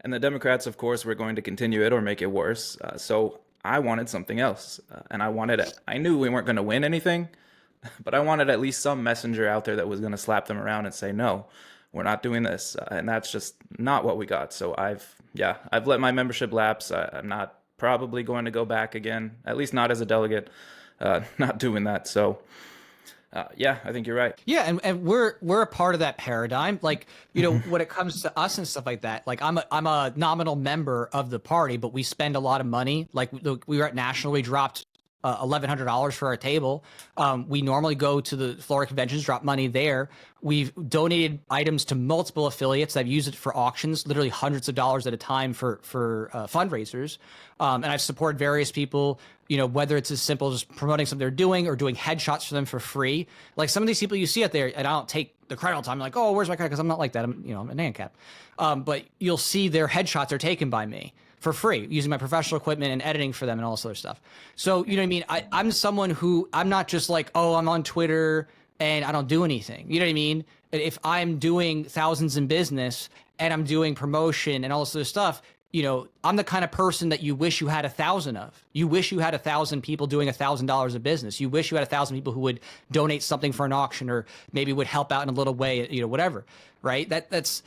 And the Democrats, of course, were going to continue it or make it worse. So I wanted something else. And I knew we weren't going to win anything, but I wanted at least some messenger out there that was going to slap them around and say, no, we're not doing this. And that's just not what we got. So I've let my membership lapse. I'm not probably going to go back again, at least not as a delegate, not doing that. So I think you're right. Yeah, and we're a part of that paradigm. Like, when it comes to us and stuff like that, like I'm a nominal member of the party, but we spend a lot of money. Like we were at National, we dropped $1,100 for our table. We normally go to the Florida conventions, drop money there. We've donated items to multiple affiliates. I've used it for auctions, literally hundreds of dollars at a time for fundraisers. And I've supported various people, whether it's as simple as promoting something they're doing or doing headshots for them for free. Like some of these people you see out there, and I don't take the credit all the time. I'm like, oh, where's my credit? Because I'm not like that. I'm an ANCAP. But you'll see their headshots are taken by me for free using my professional equipment and editing for them and all this other stuff. So, you know what I mean? I'm someone who, I'm not just like, oh, I'm on Twitter and I don't do anything. You know what I mean? If I'm doing thousands in business and I'm doing promotion and all this other stuff, you know, I'm the kind of person that you wish you had 1,000 of. You wish you had 1,000 people doing $1,000 of business. You wish you had 1,000 people who would donate something for an auction or maybe would help out in a little way, you know, whatever, right? That's,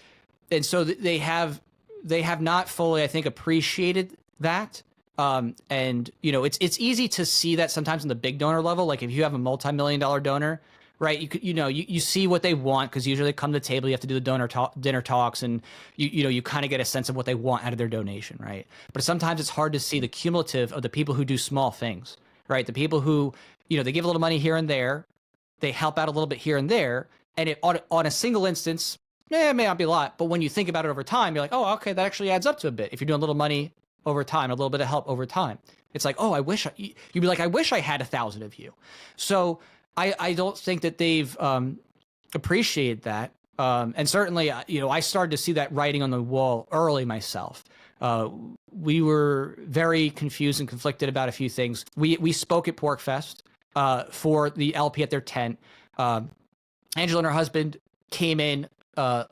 and so they have not fully, I think, appreciated that. And you know, it's easy to see that sometimes on the big donor level. Like if you have a multi-million-dollar donor, right? You see what they want because usually they come to the table. You have to do the dinner talks, and you kind of get a sense of what they want out of their donation, right? But sometimes it's hard to see the cumulative of the people who do small things, right? The people who, you know, they give a little money here and there, they help out a little bit here and there, and on a single instance, it may not be a lot, but when you think about it over time, you're like, oh, okay, that actually adds up to a bit. If you're doing a little money over time, a little bit of help over time, it's like, oh, you'd be like, I wish I had 1,000 of you. So I don't think that they've appreciated that. And certainly, you know, I started to see that writing on the wall early myself. We were very confused and conflicted about a few things. We spoke at PorkFest for the LP at their tent. Angela and her husband came in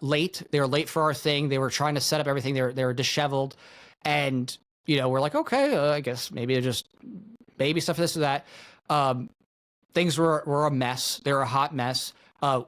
late. They were late for our thing. They were trying to set up everything. They were disheveled. And, you know, we're like, okay, I guess maybe they're just baby stuff, this or that. Things were a mess. They were a hot mess.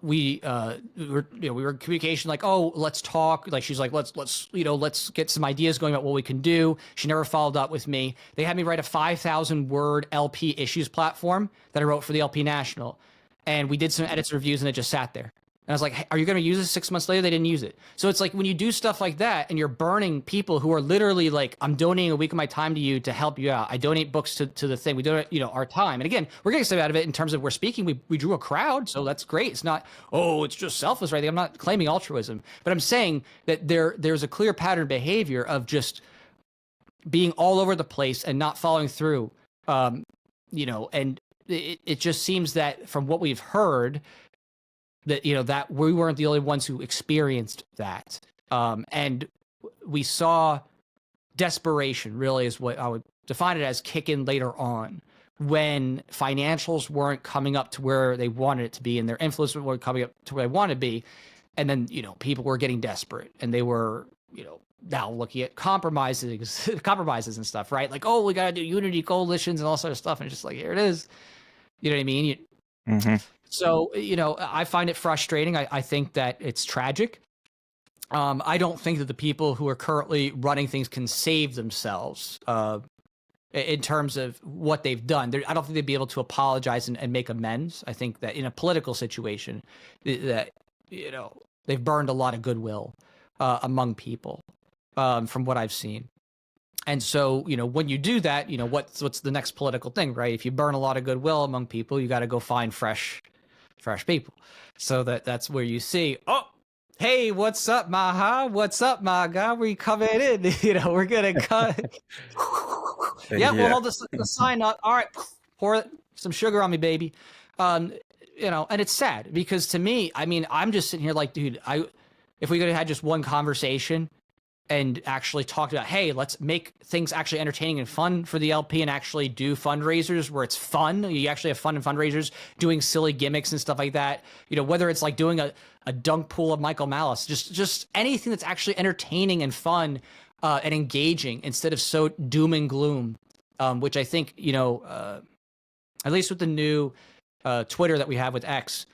We were in communication, like, oh, let's talk. Like, she's like, let's get some ideas going about what we can do. She never followed up with me. They had me write a 5,000 word LP issues platform that I wrote for the LP National. And we did some edits and reviews, and it just sat there. And I was like, hey, are you going to use this 6 months later? They didn't use it. So it's like when you do stuff like that and you're burning people who are literally like, I'm donating a week of my time to you to help you out. I donate books to the thing. We donate, you know, our time. And again, we're getting stuff out of it in terms of we're speaking. We drew a crowd. So that's great. It's not, oh, it's just selfless, right? I'm not claiming altruism, but I'm saying that there's a clear pattern of behavior of just being all over the place and not following through, you know, and it just seems that from what we've heard, that, you know, that we weren't the only ones who experienced that. And we saw desperation, really is what I would define it as, kick in later on when financials weren't coming up to where they wanted it to be and their influence weren't coming up to where they wanted to be. And then, you know, people were getting desperate and they were, you know, now looking at compromises and stuff, right? Like, oh, we got to do unity coalitions and all sort of stuff. And it's just like, here it is. You know what I mean? So, you know, I find it frustrating. I think that it's tragic. I don't think that the people who are currently running things can save themselves in terms of what they've done. I don't think they'd be able to apologize and make amends. I think that in a political situation, that, you know, they've burned a lot of goodwill among people from what I've seen. And so, you know, when you do that, you know, what's the next political thing, right? If you burn a lot of goodwill among people, you got to go find fresh people. So that's where you see, oh, hey, what's up, Maha? What's up, Maga? We coming in? You know, we're gonna cut. Yeah, we'll hold the sign up. All right, pour some sugar on me, baby. You know, and it's sad because to me, I mean, I'm just sitting here like, dude, if we could have had just one conversation and actually talked about, hey, let's make things actually entertaining and fun for the LP and actually do fundraisers where it's fun. You actually have fun in fundraisers, doing silly gimmicks and stuff like that. You know, whether it's like doing a dunk pool of Michael Malice, just anything that's actually entertaining and fun and engaging instead of so doom and gloom, which I think, you know, at least with the new Twitter that we have with X,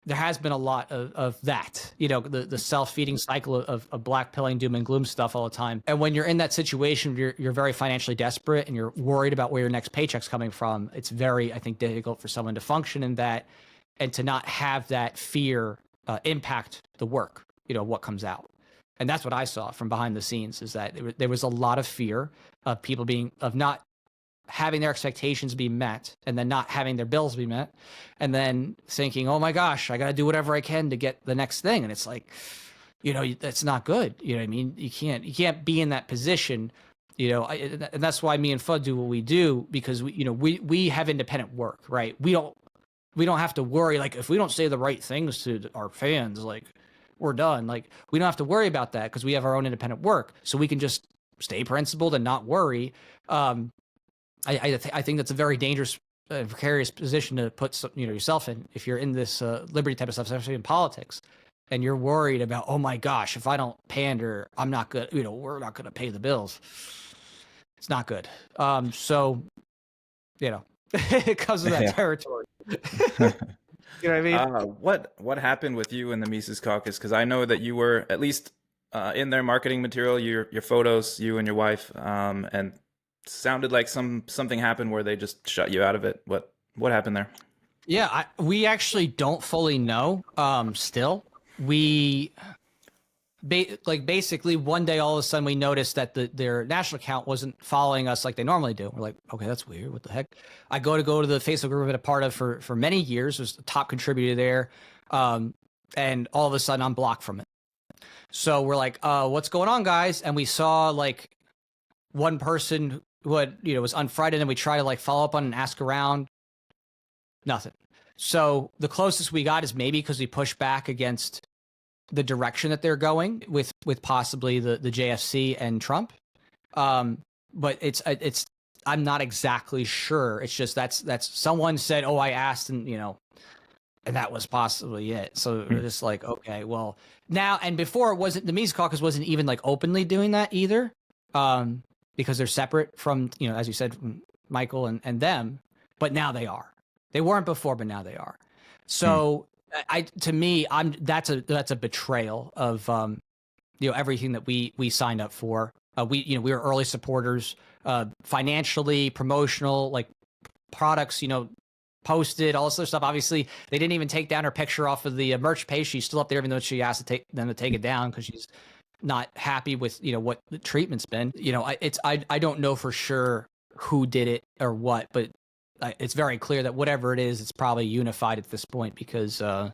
there has been a lot of that, you know, the self-feeding cycle of black pilling, doom and gloom stuff all the time. And when you're in that situation, you're very financially desperate and you're worried about where your next paycheck's coming from. It's very, I think, difficult for someone to function in that and to not have that fear impact the work, you know, what comes out. And that's what I saw from behind the scenes, is that there was a lot of fear of people not having their expectations be met and then not having their bills be met and then thinking, oh my gosh, I got to do whatever I can to get the next thing. And it's like, you know, that's not good. You know what I mean? You can't be in that position, you know, and that's why me and Fudd do what we do, because we have independent work, right? We don't have to worry. Like, if we don't say the right things to our fans, like, we're done. Like, we don't have to worry about that because we have our own independent work. So we can just stay principled and not worry. I think that's a very dangerous, precarious position to put yourself in if you're in this liberty type of stuff, especially in politics, and you're worried about, oh my gosh, if I don't pander, I'm not good. We're not going to pay the bills. It's not good. So, it comes with that territory. You know what I mean? What happened with you in the Mises Caucus? Because I know that you were at least in their marketing material, your photos, you and your wife, and sounded like something happened where they just shut you out of it. What happened there? Yeah, we actually don't fully know. Still, we basically one day all of a sudden we noticed that their national account wasn't following us like they normally do. We're like, okay, that's weird. What the heck? I go to the Facebook group I've been a part of for many years. Was the top contributor there, and all of a sudden I'm blocked from it. So we're like, what's going on, guys? And we saw like one person who had, was unfriended, and we try to like follow up on and ask around. Nothing. So the closest we got is maybe because we pushed back against the direction that they're going with possibly the JFC and Trump. But it's I'm not exactly sure. It's just that's someone said, oh, I asked, and and that was possibly it. So we're just like, okay, well now, and before it wasn't, the Mises Caucus wasn't even like openly doing that either. Because they're separate from, as you said, Michael and them, but now they are. They weren't before, but now they are. So to me, that's a betrayal of, everything that we signed up for. We were early supporters, financially, promotional, like products, posted, all this other stuff. Obviously, they didn't even take down her picture off of the merch page. She's still up there, even though she asked them to take it down because she's not happy with what the treatment's been. I don't know for sure who did it or what, but it's very clear that whatever it is, it's probably unified at this point because that's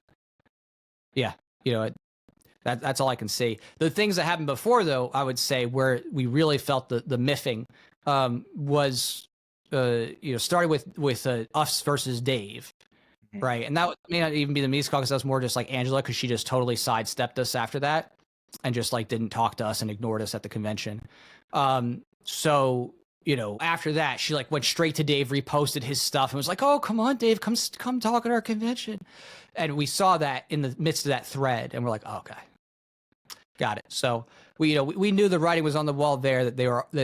all I can say. The things that happened before, though, I would say where we really felt the miffing was started with us versus Dave. Right. And that may not even be the Mises Caucus. That was more just like Angela, because she just totally sidestepped us after that and just like didn't talk to us and ignored us at the convention. So, after that, she like went straight to Dave, reposted his stuff and was like, oh, come on, Dave, come talk at our convention. And we saw that in the midst of that thread and we're like, oh, okay, got it. So we knew the writing was on the wall there, that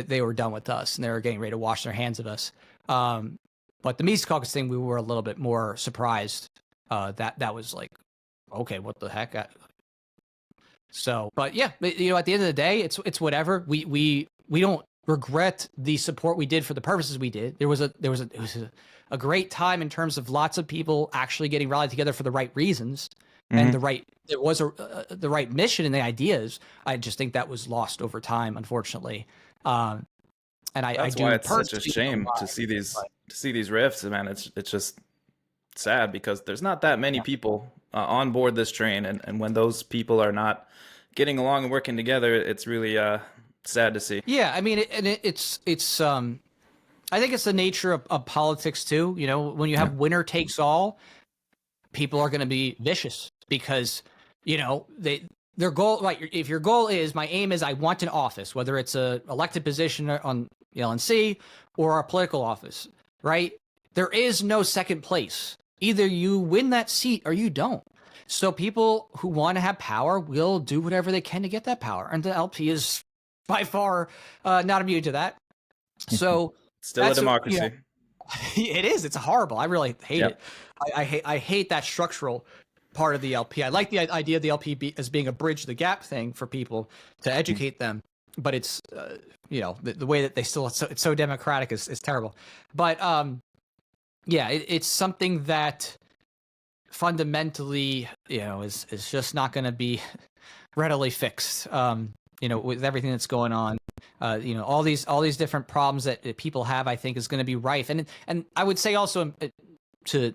they were done with us and they were getting ready to wash their hands of us. But the Mises Caucus thing, we were a little bit more surprised that was like, okay, what the heck? So, but yeah, at the end of the day, it's whatever. We don't regret the support we did for the purposes we did. It was a great time in terms of lots of people actually getting rallied together for the right reasons and it was the right mission and the ideas. I just think that was lost over time, unfortunately. And that's why it's such a shame to see these rifts, man. It's just sad because there's not that many people on board this train, and when those people are not getting along and working together, it's really sad to see. Yeah, I mean, it's I think it's the nature of politics too. When you have winner takes all, people are going to be vicious because their goal, like if your goal is, my aim is I want an office, whether it's a elected position on the LNC or a political office, right? There is no second place. Either you win that seat or you don't. So people who want to have power will do whatever they can to get that power. And the LP is by far not immune to that. So still a democracy. It is. It's horrible. I really hate it. I hate that structural part of the LP. I like the idea of the LP as being a bridge to the gap thing for people to educate them. But it's, the way that they still, it's so democratic is terrible. But it's something that fundamentally, is just not going to be readily fixed. With everything that's going on, all these different problems that people have, I think is going to be rife. And I would say also to,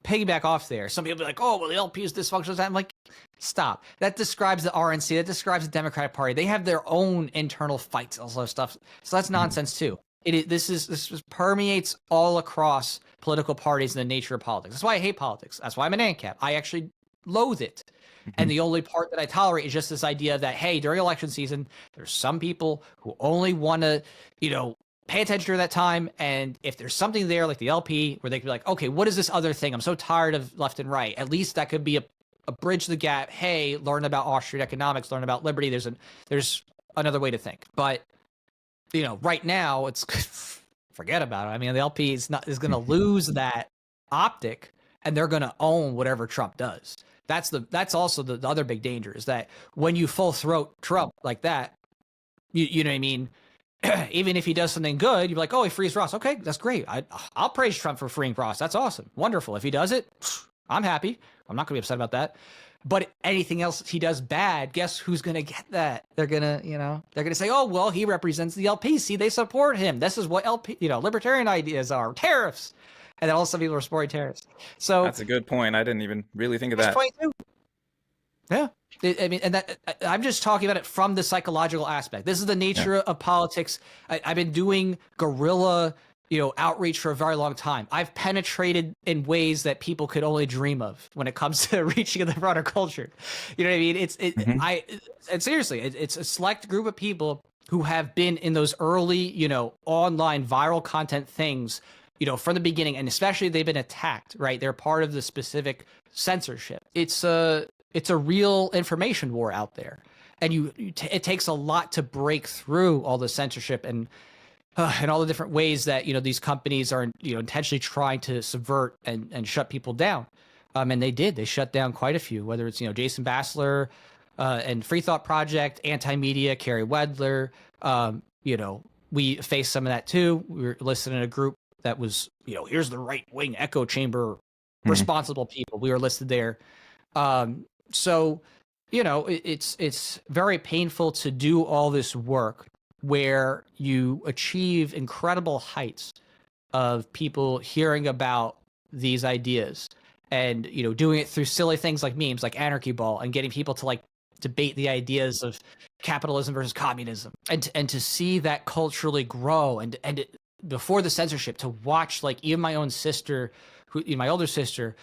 piggyback off there, some people be like, oh, well, the LP is dysfunctional. I'm like, stop. That describes the RNC. That describes the Democratic Party. They have their own internal fights, all that stuff. So that's nonsense too. This permeates all across political parties and the nature of politics. That's why I hate politics. That's why I'm an ANCAP. I actually loathe it. And the only part that I tolerate is just this idea that, hey, during election season, there's some people who only want to, pay attention during that time. And if there's something there like the LP where they could be like, okay, what is this other thing? I'm so tired of left and right. At least that could be a bridge the gap. Hey, learn about Austrian economics, learn about liberty. There's another way to think. But, right now it's forget about it. I mean, the LP is going to lose that optic and they're going to own whatever Trump does. That's also the other big danger is that when you full throat Trump like that, you know what I mean? Even if he does something good, you're like, oh, he frees Ross. Okay, that's great. I'll praise Trump for freeing Ross. That's awesome. Wonderful. If he does it, I'm happy. I'm not going to be upset about that. But anything else he does bad, guess who's going to get that? They're going to say, oh, well, he represents the LP. See, they support him. This is what LP, libertarian ideas are. Tariffs. And then also people are supporting tariffs. So that's a good point. I didn't even really think of that. 22. Yeah. I'm just talking about it from the psychological aspect. This is the nature of politics. I've been doing guerrilla, outreach for a very long time. I've penetrated in ways that people could only dream of when it comes to reaching the broader culture. You know what I mean? And seriously, it's a select group of people who have been in those early, online viral content things, from the beginning, and especially they've been attacked, right? They're part of the specific censorship. It's a real information war out there, and it takes a lot to break through all the censorship and all the different ways that these companies are intentionally trying to subvert and shut people down. And they shut down quite a few, whether it's Jason Bassler and Free Thought Project, Anti-Media, Kerry Wedler. We faced some of that too. We were listed in a group that was here's the right wing echo chamber responsible people. We were listed there. So, it's very painful to do all this work where you achieve incredible heights of people hearing about these ideas and, doing it through silly things like memes, like Anarchy Ball, and getting people to debate the ideas of capitalism versus communism, and to see that culturally grow and before the censorship, to watch even my own sister, my older sister,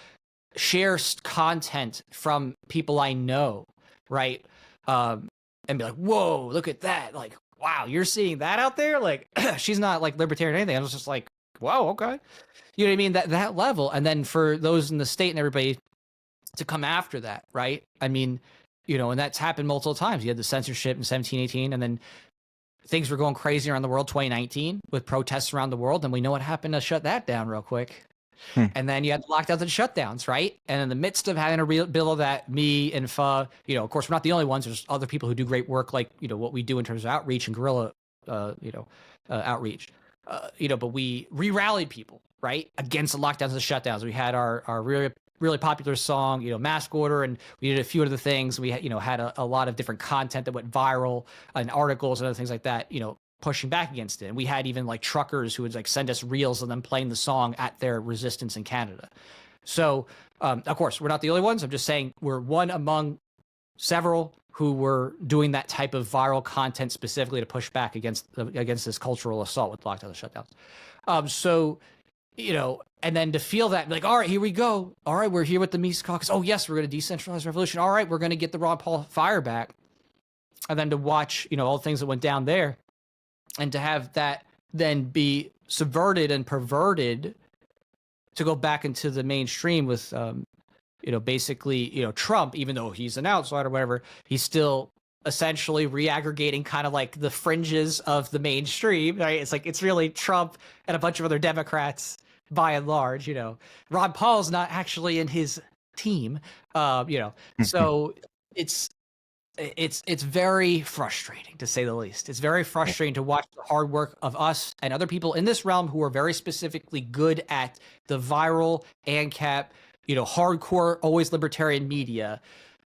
share content from people I know, right? And be like, whoa, look at that. Wow, you're seeing that out there? She's not libertarian or anything. I was just like, whoa, okay. You know what I mean? That level. And then for those in the state and everybody to come after that, right? I mean, and that's happened multiple times. You had the censorship in 17, 18, and then things were going crazy around the world, 2019, with protests around the world. And we know what happened to shut that down real quick. And then you had the lockdowns and shutdowns, right? And in the midst of having to build that, me and Pha, of course, we're not the only ones. There's other people who do great work, what we do in terms of outreach and guerrilla, outreach. But we rallied people, right, against the lockdowns and the shutdowns. We had our really, really popular song, Mask Order, and we did a few other things. We had a lot of different content that went viral and articles and other things like that, pushing back against it. And we had even truckers who would send us reels of them playing the song at their resistance in Canada. So of course we're not the only ones. I'm just saying we're one among several who were doing that type of viral content specifically to push back against this cultural assault with lockdowns and shutdowns. So and then to feel that all right, here we go. All right, we're here with the Mises Caucus. Oh yes, we're going to decentralize revolution. All right, we're going to get the Ron Paul fire back. And then to watch all the things that went down there, and to have that then be subverted and perverted to go back into the mainstream with, basically, Trump, even though he's an outsider or whatever, he's still essentially reaggregating kind of the fringes of the mainstream, right? It's really Trump and a bunch of other Democrats by and large, Ron Paul's not actually in his team, so it's very frustrating, to say the least. It's very frustrating to watch the hard work of us and other people in this realm who are very specifically good at the viral, ANCAP, hardcore, always libertarian media,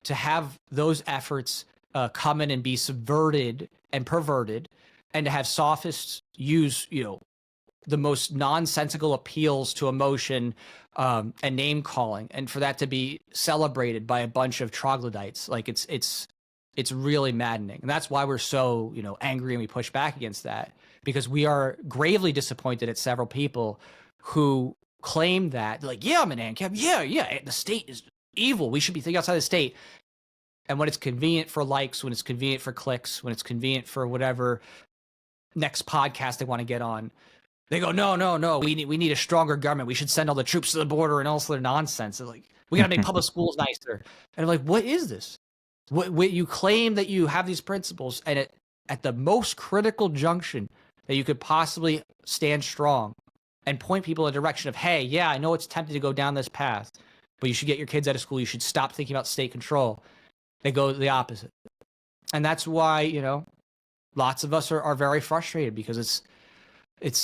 to have those efforts come in and be subverted and perverted, and to have sophists use, the most nonsensical appeals to emotion and name calling, and for that to be celebrated by a bunch of troglodytes. It's really maddening. And that's why we're so, angry, and we push back against that, because we are gravely disappointed at several people who claim that, yeah, I'm an ANCAP. Yeah. The state is evil. We should be thinking outside the state. And when it's convenient for likes, when it's convenient for clicks, when it's convenient for whatever next podcast they want to get on, they go, no. We need a stronger government. We should send all the troops to the border and all this other nonsense. They're like, we got to make public schools nicer. And I'm like, what is this? What you claim that you have these principles, and at the most critical junction that you could possibly stand strong and point people in a direction of, hey, yeah, I know it's tempting to go down this path, but you should get your kids out of school. You should stop thinking about state control. They go the opposite. And that's why, you know, lots of us are very frustrated, because it's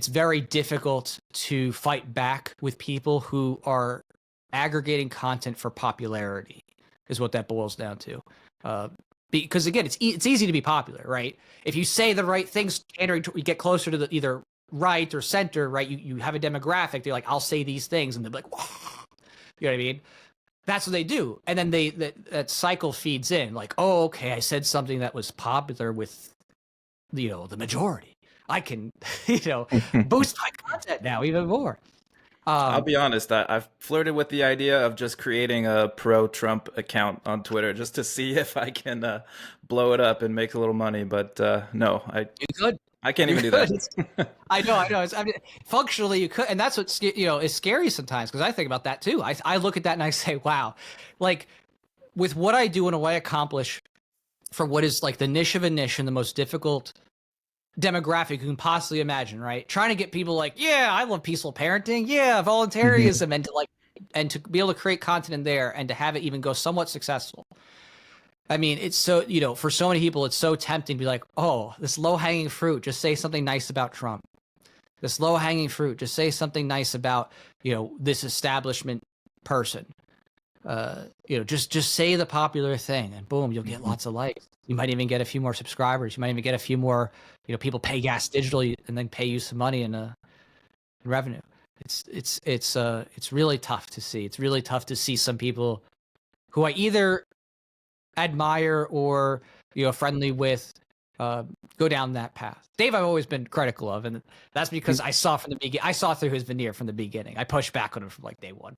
very difficult to fight back with people who are aggregating content for popularity, is what that boils down to. Because again, it's easy to be popular, right? If you say the right things, you get closer to the either right or center, right? You have a demographic. They're like, I'll say these things, and they're like, whoa. You know what I mean? That's what they do, and then that cycle feeds in. Like, oh, okay, I said something that was popular with, you know, the majority. I can, you know, boost my content now even more. I'll be honest, I've flirted with the idea of just creating a pro-Trump account on Twitter just to see if I can blow it up and make a little money. But no, you could. I can't even do that. I know. I mean, functionally, you could, and that's what, you know, is scary sometimes, because I think about that too. I look at that and I say, wow, like with what I do and what I accomplish for what is like the niche of a niche and the most difficult demographic you can possibly imagine, right? Trying to get people like, yeah, I love peaceful parenting, yeah, voluntarism, and to be able to create content in there and to have it even go somewhat successful. I mean, it's so, you know, for so many people, it's so tempting to be like, oh, this low-hanging fruit, just say something nice about Trump. This low-hanging fruit, just say something nice about, you know, this establishment person. You know, just say the popular thing, and boom, you'll get lots of likes. You might even get a few more subscribers. You might even get a few more, you know, people pay gas digitally and then pay you some money in revenue. It's really tough to see. It's really tough to see some people who I either admire or, you know, friendly with go down that path. Dave, I've always been critical of, and that's because I saw from the beginning. I saw through his veneer from the beginning. I pushed back on him from like day one.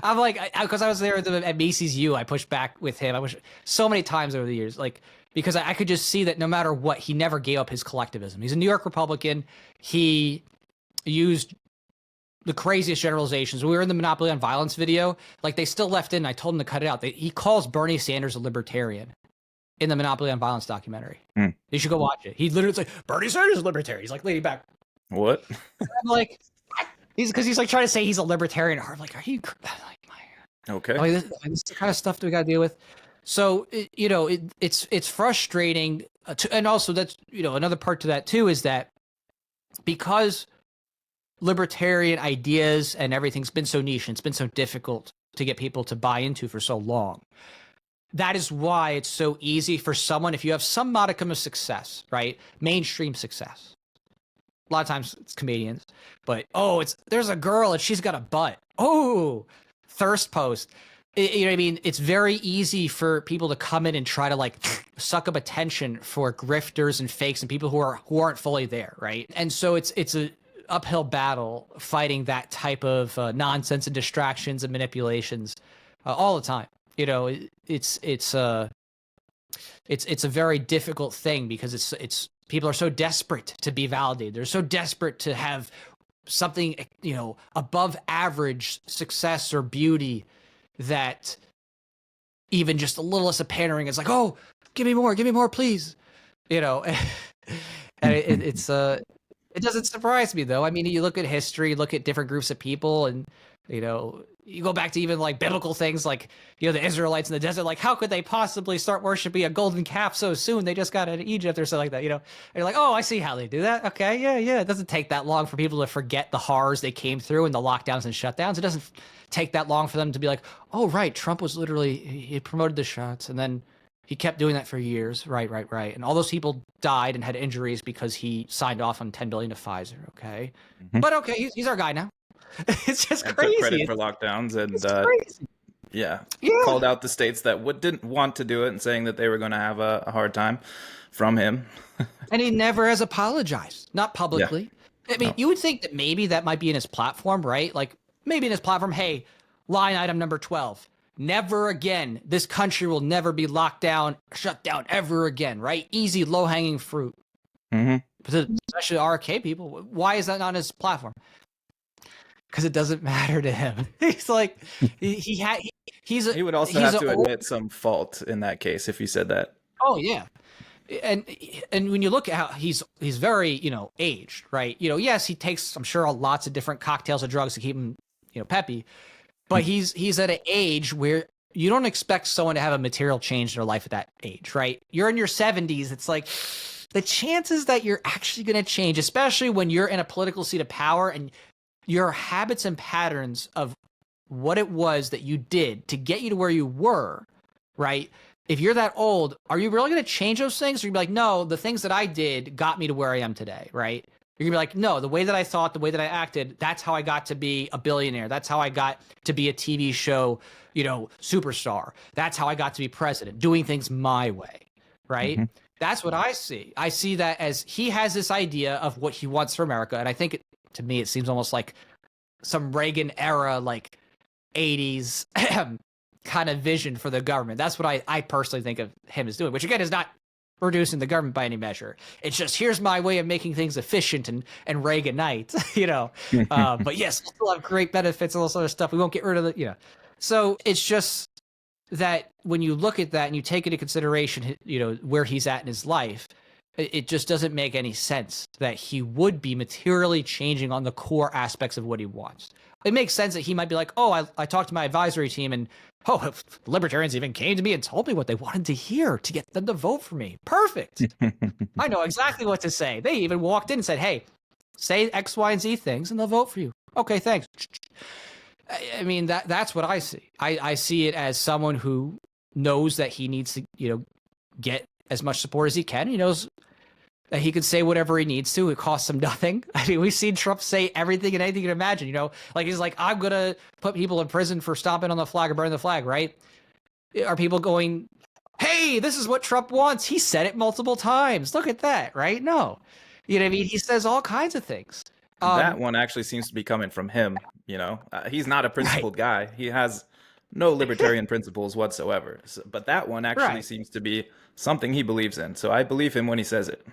I'm like, because I was there at Macy's U. I pushed back with him. I wish so many times over the years, like, because I could just see that no matter what, he never gave up his collectivism. He's a New York Republican. He used the craziest generalizations. We were in the Monopoly on Violence video. Like, they still left in, I told him to cut it out. He calls Bernie Sanders a libertarian in the Monopoly on Violence documentary. You should go watch it. He literally like, Bernie Sanders is a libertarian. He's like, lady back. What? I'm like, he's like trying to say he's a libertarian. I'm like, are you? I'm like, my God. Okay. I'm like, this is the kind of stuff that we got to deal with. So, you know, it's frustrating. And also that's, you know, another part to that too, is that because libertarian ideas and everything's been so niche and it's been so difficult to get people to buy into for so long, that is why it's so easy for someone, if you have some modicum of success, right? Mainstream success. A lot of times it's comedians, but there's a girl and she's got a butt. Oh, thirst post. You know what I mean? It's very easy for people to come in and try to like suck up attention for grifters and fakes and people who aren't fully there, right? And so it's a uphill battle fighting that type of nonsense and distractions and manipulations all the time. You know, it's a very difficult thing because it's people are so desperate to be validated. They're so desperate to have something, you know, above average success or beauty that even just a little less of pandering is like, oh, give me more, please. You know, and it doesn't surprise me though. I mean, you look at history, look at different groups of people, and you know, you go back to even like biblical things like, you know, the Israelites in the desert, like how could they possibly start worshiping a golden calf so soon? They just got out of Egypt or something like that, you know? And you're like, oh, I see how they do that. Okay, yeah. It doesn't take that long for people to forget the horrors they came through and the lockdowns and shutdowns. It doesn't take that long for them to be like, oh, right, Trump was literally, he promoted the shots and then he kept doing that for years. Right. And all those people died and had injuries because he signed off on $10 billion to Pfizer, okay? Mm-hmm. But okay, he's our guy now. It's just and crazy. Took credit for lockdowns and yeah, called out the states that didn't want to do it and saying that they were going to have a hard time from him. And he never has apologized, not publicly. Yeah. I mean, you would think that maybe that might be in his platform, right? Like maybe in his platform, hey, Line item number 12. Never again. This country will never be locked down, shut down ever again, right? Easy, low-hanging fruit. Especially RK people. Why is that not on his platform? Because it doesn't matter to him. He's like, he would also have to admit some fault in that case if he said that. Oh yeah. And when you look at how he's very, aged, right? Yes, he takes, I'm sure, lots of different cocktails of drugs to keep him, peppy. But he's at an age where you don't expect someone to have a material change in their life at that age, right? You're in your 70s. It's like the chances that you're actually going to change, especially when you're in a political seat of power and your habits and patterns of what it was that you did to get you to where you were, right? If you're that old, are you really going to change those things? Or you're like, no, the things that I did got me to where I am today, right? You're gonna be like, no, the way that I thought, the way that I acted, that's how I got to be a billionaire. That's how I got to be a TV show, superstar. That's how I got to be president, doing things my way, right? That's what I see. I see that as he has this idea of what he wants for America. And I think, to me, it seems almost like some Reagan era, like 80s kind of vision for the government. That's what I personally think of him as doing, which again is not reducing the government by any measure. It's just, here's my way of making things efficient and Reaganite, but yes, we'll still have great benefits and all sort of stuff. We won't get rid of the, So it's just that when you look at that and you take into consideration, where he's at in his life, it just doesn't make any sense that he would be materially changing on the core aspects of what he wants. It makes sense that he might be like, oh, I talked to my advisory team and libertarians even came to me and told me what they wanted to hear to get them to vote for me. Perfect. I know exactly what to say. They even walked in and said, hey, say X, Y, and Z things and they'll vote for you. Okay, thanks. I mean, that's what I see. I see it as someone who knows that he needs to, get as much support as he can. He knows that he can say whatever he needs to. It costs him nothing. I mean, we've seen Trump say everything and anything you can imagine, like he's like, I'm going to put people in prison for stomping on the flag or burning the flag, right? Are people going, hey, this is what Trump wants? He said it multiple times. Look at that, right? No. You know what I mean? He says all kinds of things. That one actually seems to be coming from him, He's not a principled guy. He has no libertarian principles whatsoever. But that one actually seems to be something he believes in. So I believe him when he says it.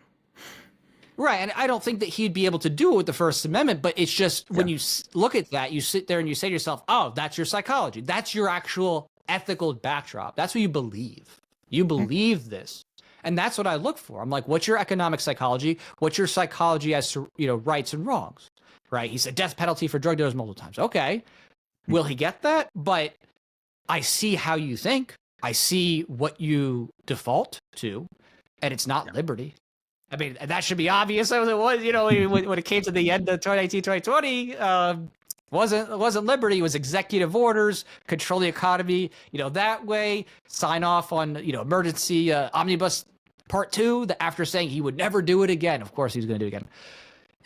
Right, and I don't think that he'd be able to do it with the First Amendment, but it's just when you look at that, you sit there and you say to yourself, oh, that's your psychology. That's your actual ethical backdrop. That's what you believe. You believe this. And that's what I look for. I'm like, what's your economic psychology? What's your psychology as to, rights and wrongs, right? He said death penalty for drug dealers multiple times. Okay, will he get that? But I see how you think. I see what you default to, and it's not liberty. I mean, that should be obvious as it was, when it came to the end of 2019, 2020, wasn't liberty. It was executive orders, control the economy, that way, sign off on, emergency omnibus part 2, after saying he would never do it again. Of course, he's going to do it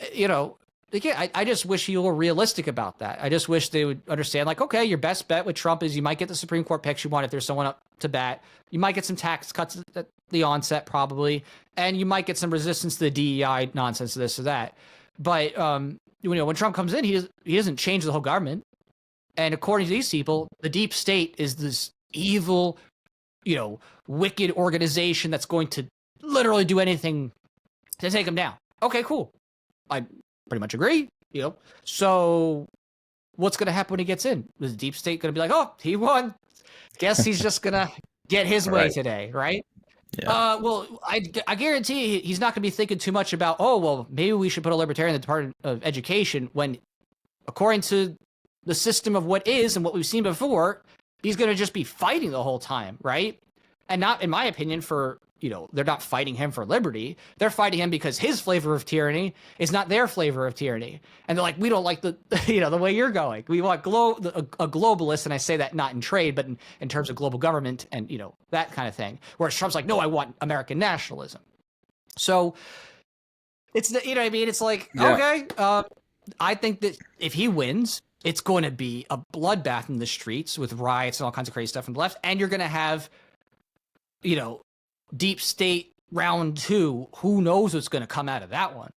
again. Again, I just wish you were realistic about that. I just wish they would understand, like, okay, your best bet with Trump is you might get the Supreme Court picks you want if there's someone up to bat. You might get some tax cuts at the onset, probably, and you might get some resistance to the DEI nonsense, this or that. But when Trump comes in, he doesn't change the whole government. And according to these people, the deep state is this evil, wicked organization that's going to literally do anything to take him down. Okay, cool. I pretty much agree. So what's going to happen when he gets in? Is the deep state going to be like, oh, he won? Guess he's just going to get his way today, right? Yeah. Well, I guarantee he's not going to be thinking too much about, oh, well, maybe we should put a libertarian in the Department of Education when, according to the system of what is and what we've seen before, he's going to just be fighting the whole time, right? And not, in my opinion, for, they're not fighting him for liberty. They're fighting him because his flavor of tyranny is not their flavor of tyranny. And they're like, we don't like the way you're going. We want a globalist, and I say that not in trade, but in terms of global government and, that kind of thing. Whereas Trump's like, no, I want American nationalism. So it's, what I mean? It's like, okay, I think that if he wins, it's going to be a bloodbath in the streets with riots and all kinds of crazy stuff from the left. And you're going to have, deep state round 2, who knows what's going to come out of that one,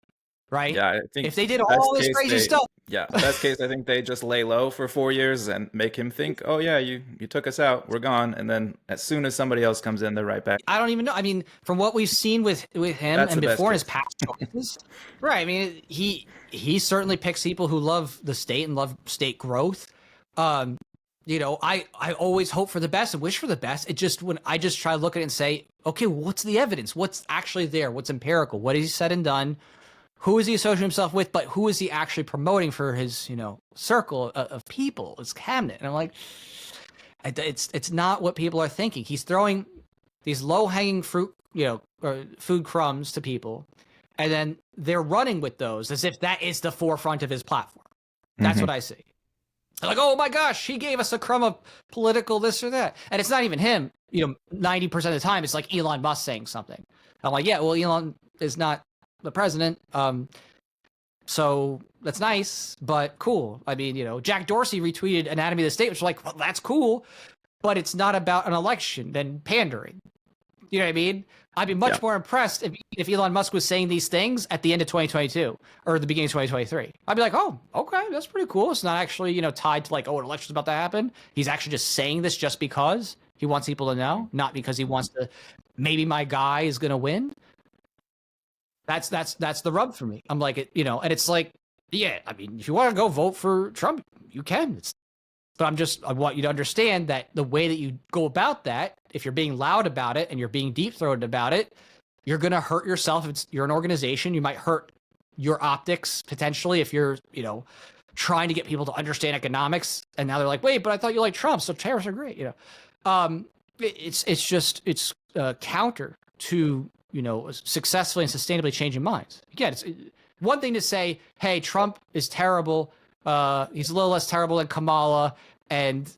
right? Yeah, I think if they did all this crazy stuff, Yeah, best case, I think they just lay low for 4 years and make him think, oh yeah, you took us out, we're gone, and then as soon as somebody else comes in, they're right back. I don't even know. I mean, from what we've seen with him That's and the best before in his case. past choices, right? I mean, he certainly picks people who love the state and love state growth. Um, I always hope for the best and wish for the best. It just when I just try to look at it and say, okay, what's the evidence? What's actually there? What's empirical? What has he said and done? Who is he associating himself with? But who is he actually promoting for his circle of people, his cabinet? And I'm like, it's not what people are thinking. He's throwing these low hanging fruit, or food crumbs to people, and then they're running with those as if that is the forefront of his platform. That's what I see. They're like, oh my gosh, he gave us a crumb of political this or that. And it's not even him. 90% of the time, it's like Elon Musk saying something. I'm like, yeah, well, Elon is not the president. So that's nice, but cool. I mean, Jack Dorsey retweeted Anatomy of the State, which is like, well, that's cool, but it's not about an election than pandering. You know what I mean? I'd be much more impressed if Elon Musk was saying these things at the end of 2022 or the beginning of 2023. I'd be like, oh, okay, that's pretty cool. It's not actually, tied to like, oh, an election's about to happen. He's actually just saying this just because he wants people to know, not because he wants to, maybe my guy is going to win. That's the rub for me. I'm like, and it's like, yeah, I mean, if you want to go vote for Trump, you can. But I want you to understand that the way that you go about that, if you're being loud about it and you're being deep-throated about it, you're going to hurt yourself. If you're an organization, you might hurt your optics potentially if you're, trying to get people to understand economics. And now they're like, wait, but I thought you liked Trump, so tariffs are great. It's counter to, successfully and sustainably changing minds. Again, it's one thing to say, hey, Trump is terrible. He's a little less terrible than Kamala, and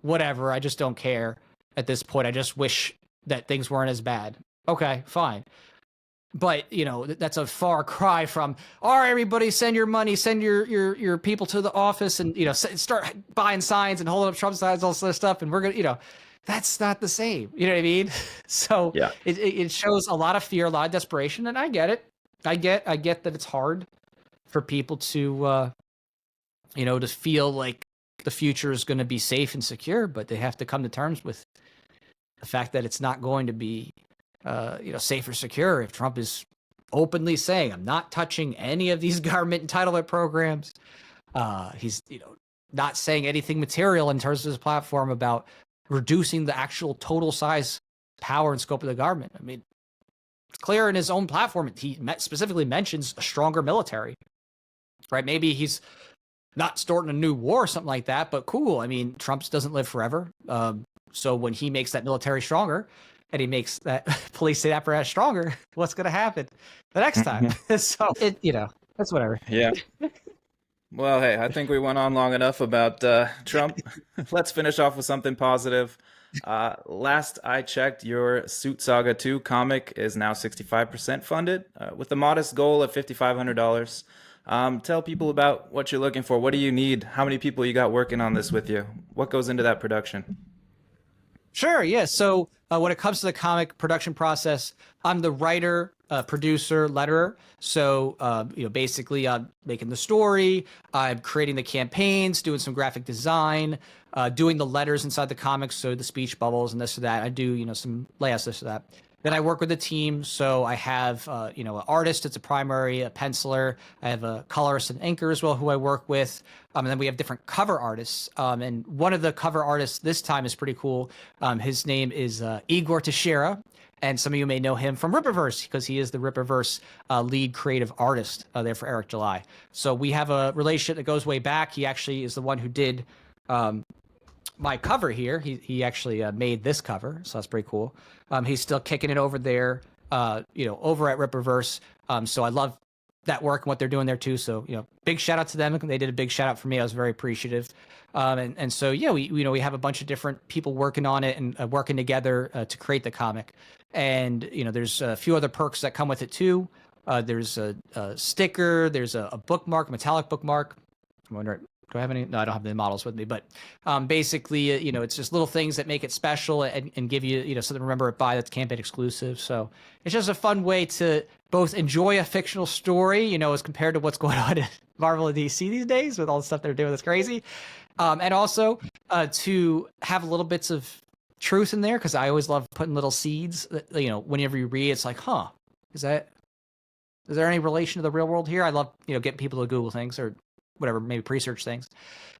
whatever. I just don't care at this point. I just wish that things weren't as bad. Okay, fine. But that's a far cry from, all right, everybody, send your money, send your people to the office, and start buying signs and holding up Trump signs, all this other stuff, and we're gonna, that's not the same. You know what I mean? So yeah, it shows a lot of fear, a lot of desperation, and I get it. I get that it's hard for people to to feel like the future is going to be safe and secure, but they have to come to terms with the fact that it's not going to be, safe or secure if Trump is openly saying, I'm not touching any of these government entitlement programs. He's, not saying anything material in terms of his platform about reducing the actual total size, power, and scope of the government. I mean, it's clear in his own platform. He specifically mentions a stronger military, right? Maybe he's not starting a new war or something like that, but cool. I mean, Trump doesn't live forever. So when he makes that military stronger and he makes that police state apparatus stronger, what's going to happen the next time? So that's whatever. Yeah. Well, hey, I think we went on long enough about Trump. Let's finish off with something positive. Last I checked, your Suit Saga 2 comic is now 65% funded with a modest goal of $5,500. Tell people about what you're looking for. What do you need? How many people you got working on this with you? What goes into that production? Sure. Yeah. So when it comes to the comic production process, I'm the writer, producer, letterer. So, basically I'm making the story, I'm creating the campaigns, doing some graphic design, doing the letters inside the comics. So the speech bubbles and this or that. I do, some layouts, this or that. Then I work with a team. So I have, an artist that's a primary, a penciler. I have a colorist and inker as well, who I work with. And then we have different cover artists. And one of the cover artists this time is pretty cool. His name is Igor Teixeira. And some of you may know him from Rippaverse because he is the Rippaverse lead creative artist there for Eric July. So we have a relationship that goes way back. He actually is the one who did my cover here. He actually made this cover, so that's pretty cool. He's still kicking it over there, over at Rippaverse. So I love that work and what they're doing there too. So big shout out to them. They did a big shout out for me. I was very appreciative. And so yeah, we have a bunch of different people working on it and working together to create the comic. And there's a few other perks that come with it too. There's a sticker. There's a bookmark, a metallic bookmark. I'm wondering, do I have any? No, I don't have the models with me, but basically, it's just little things that make it special and give you, something to remember it by that's campaign exclusive. So it's just a fun way to both enjoy a fictional story, as compared to what's going on in Marvel and DC these days with all the stuff they're doing that's crazy. And also to have little bits of truth in there, because I always love putting little seeds that, whenever you read, it's like, is there any relation to the real world here? I love, getting people to Google things or whatever, maybe pre-search things.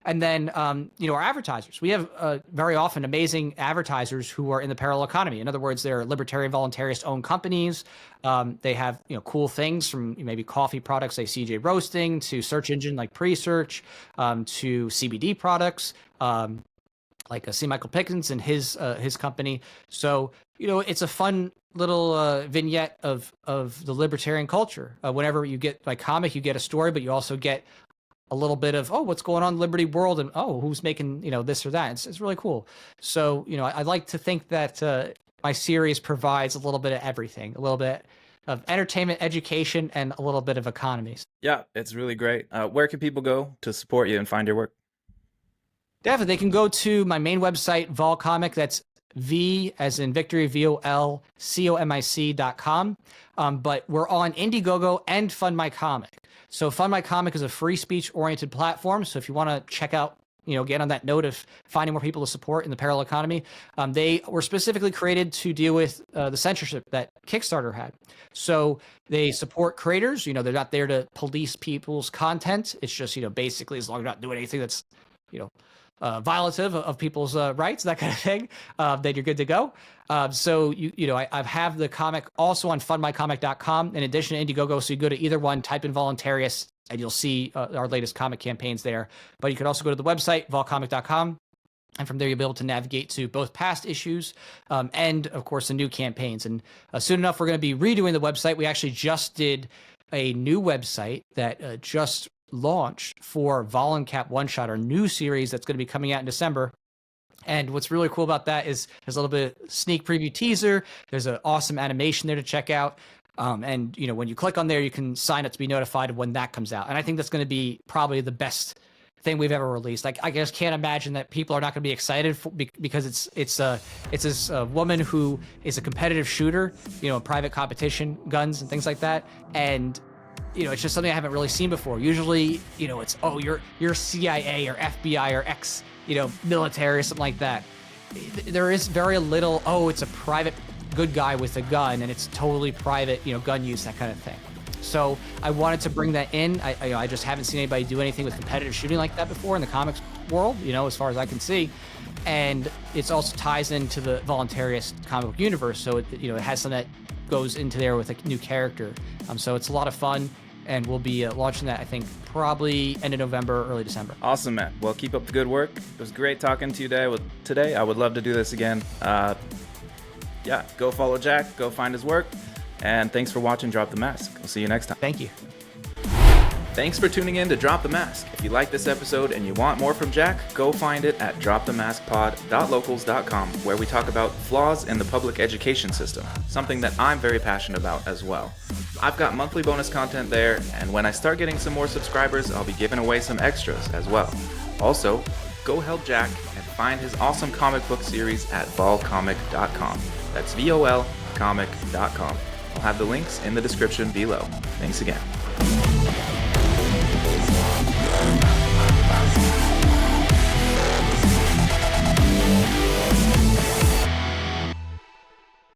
And then, our advertisers. We have very often amazing advertisers who are in the parallel economy. In other words, they're libertarian voluntarist owned companies. They have, cool things from maybe coffee products like CJ Roasting to search engine like Pre-Search to CBD products like C. Michael Pickens and his company. So, it's a fun little vignette of the libertarian culture. Whenever you get like comic, you get a story, but you also get a little bit of, what's going on in the Liberty world, and who's making this or that. It's really cool. So I like to think that my series provides a little bit of everything, a little bit of entertainment, education, and a little bit of economies. Yeah, it's really great. Where can people go to support you and find your work? Definitely, they can go to my main website, Volcomic. That's V as in Victory, VOLCOMIC.com. But we're on Indiegogo and Fund My Comic. So Fund My Comic is a free speech oriented platform. So if you want to check out, get on that note of finding more people to support in the parallel economy, they were specifically created to deal with the censorship that Kickstarter had. So they support creators. They're not there to police people's content. It's just, basically as long as you're not doing anything that's, violative of people's rights, that kind of thing, then you're good to go. So I have the comic also on fundmycomic.com in addition to Indiegogo. So you go to either one, type in Voluntarius, and you'll see our latest comic campaigns there. But you can also go to the website, volcomic.com. And from there, you'll be able to navigate to both past issues and, of course, the new campaigns. And soon enough, we're going to be redoing the website. We actually just did a new website that just launched for Voluncap One Shot, our new series that's going to be coming out in December. And what's really cool about that is there's a little bit of sneak preview teaser. There's an awesome animation there to check out. And, when you click on there, you can sign up to be notified of when that comes out. And I think that's going to be probably the best thing we've ever released. Like, I just can't imagine that people are not going to be excited because it's this woman who is a competitive shooter, private competition, guns and things like that. And it's just something I haven't really seen before. Usually, it's, you're CIA or FBI or ex, military or something like that. There is very little, it's a private good guy with a gun and it's totally private, gun use, that kind of thing. So I wanted to bring that in. I just haven't seen anybody do anything with competitive shooting like that before in the comics world, as far as I can see. And it also ties into the Voluntarius comic book universe. So it has something that goes into there with a new character. So it's a lot of fun, and we'll be launching that, I think, probably end of November, early December. Awesome, man. Well, keep up the good work. It was great talking to you today. I would love to do this again. Go follow Jack, go find his work, and thanks for watching Drop the Mask. We'll see you next time. Thank you. Thanks for tuning in to Drop the Mask. If you like this episode and you want more from Jack, go find it at dropthemaskpod.locals.com, where we talk about flaws in the public education system, something that I'm very passionate about as well. I've got monthly bonus content there, and when I start getting some more subscribers, I'll be giving away some extras as well. Also, go help Jack and find his awesome comic book series at volcomic.com. That's VOLcomic.com. I'll have the links in the description below. Thanks again.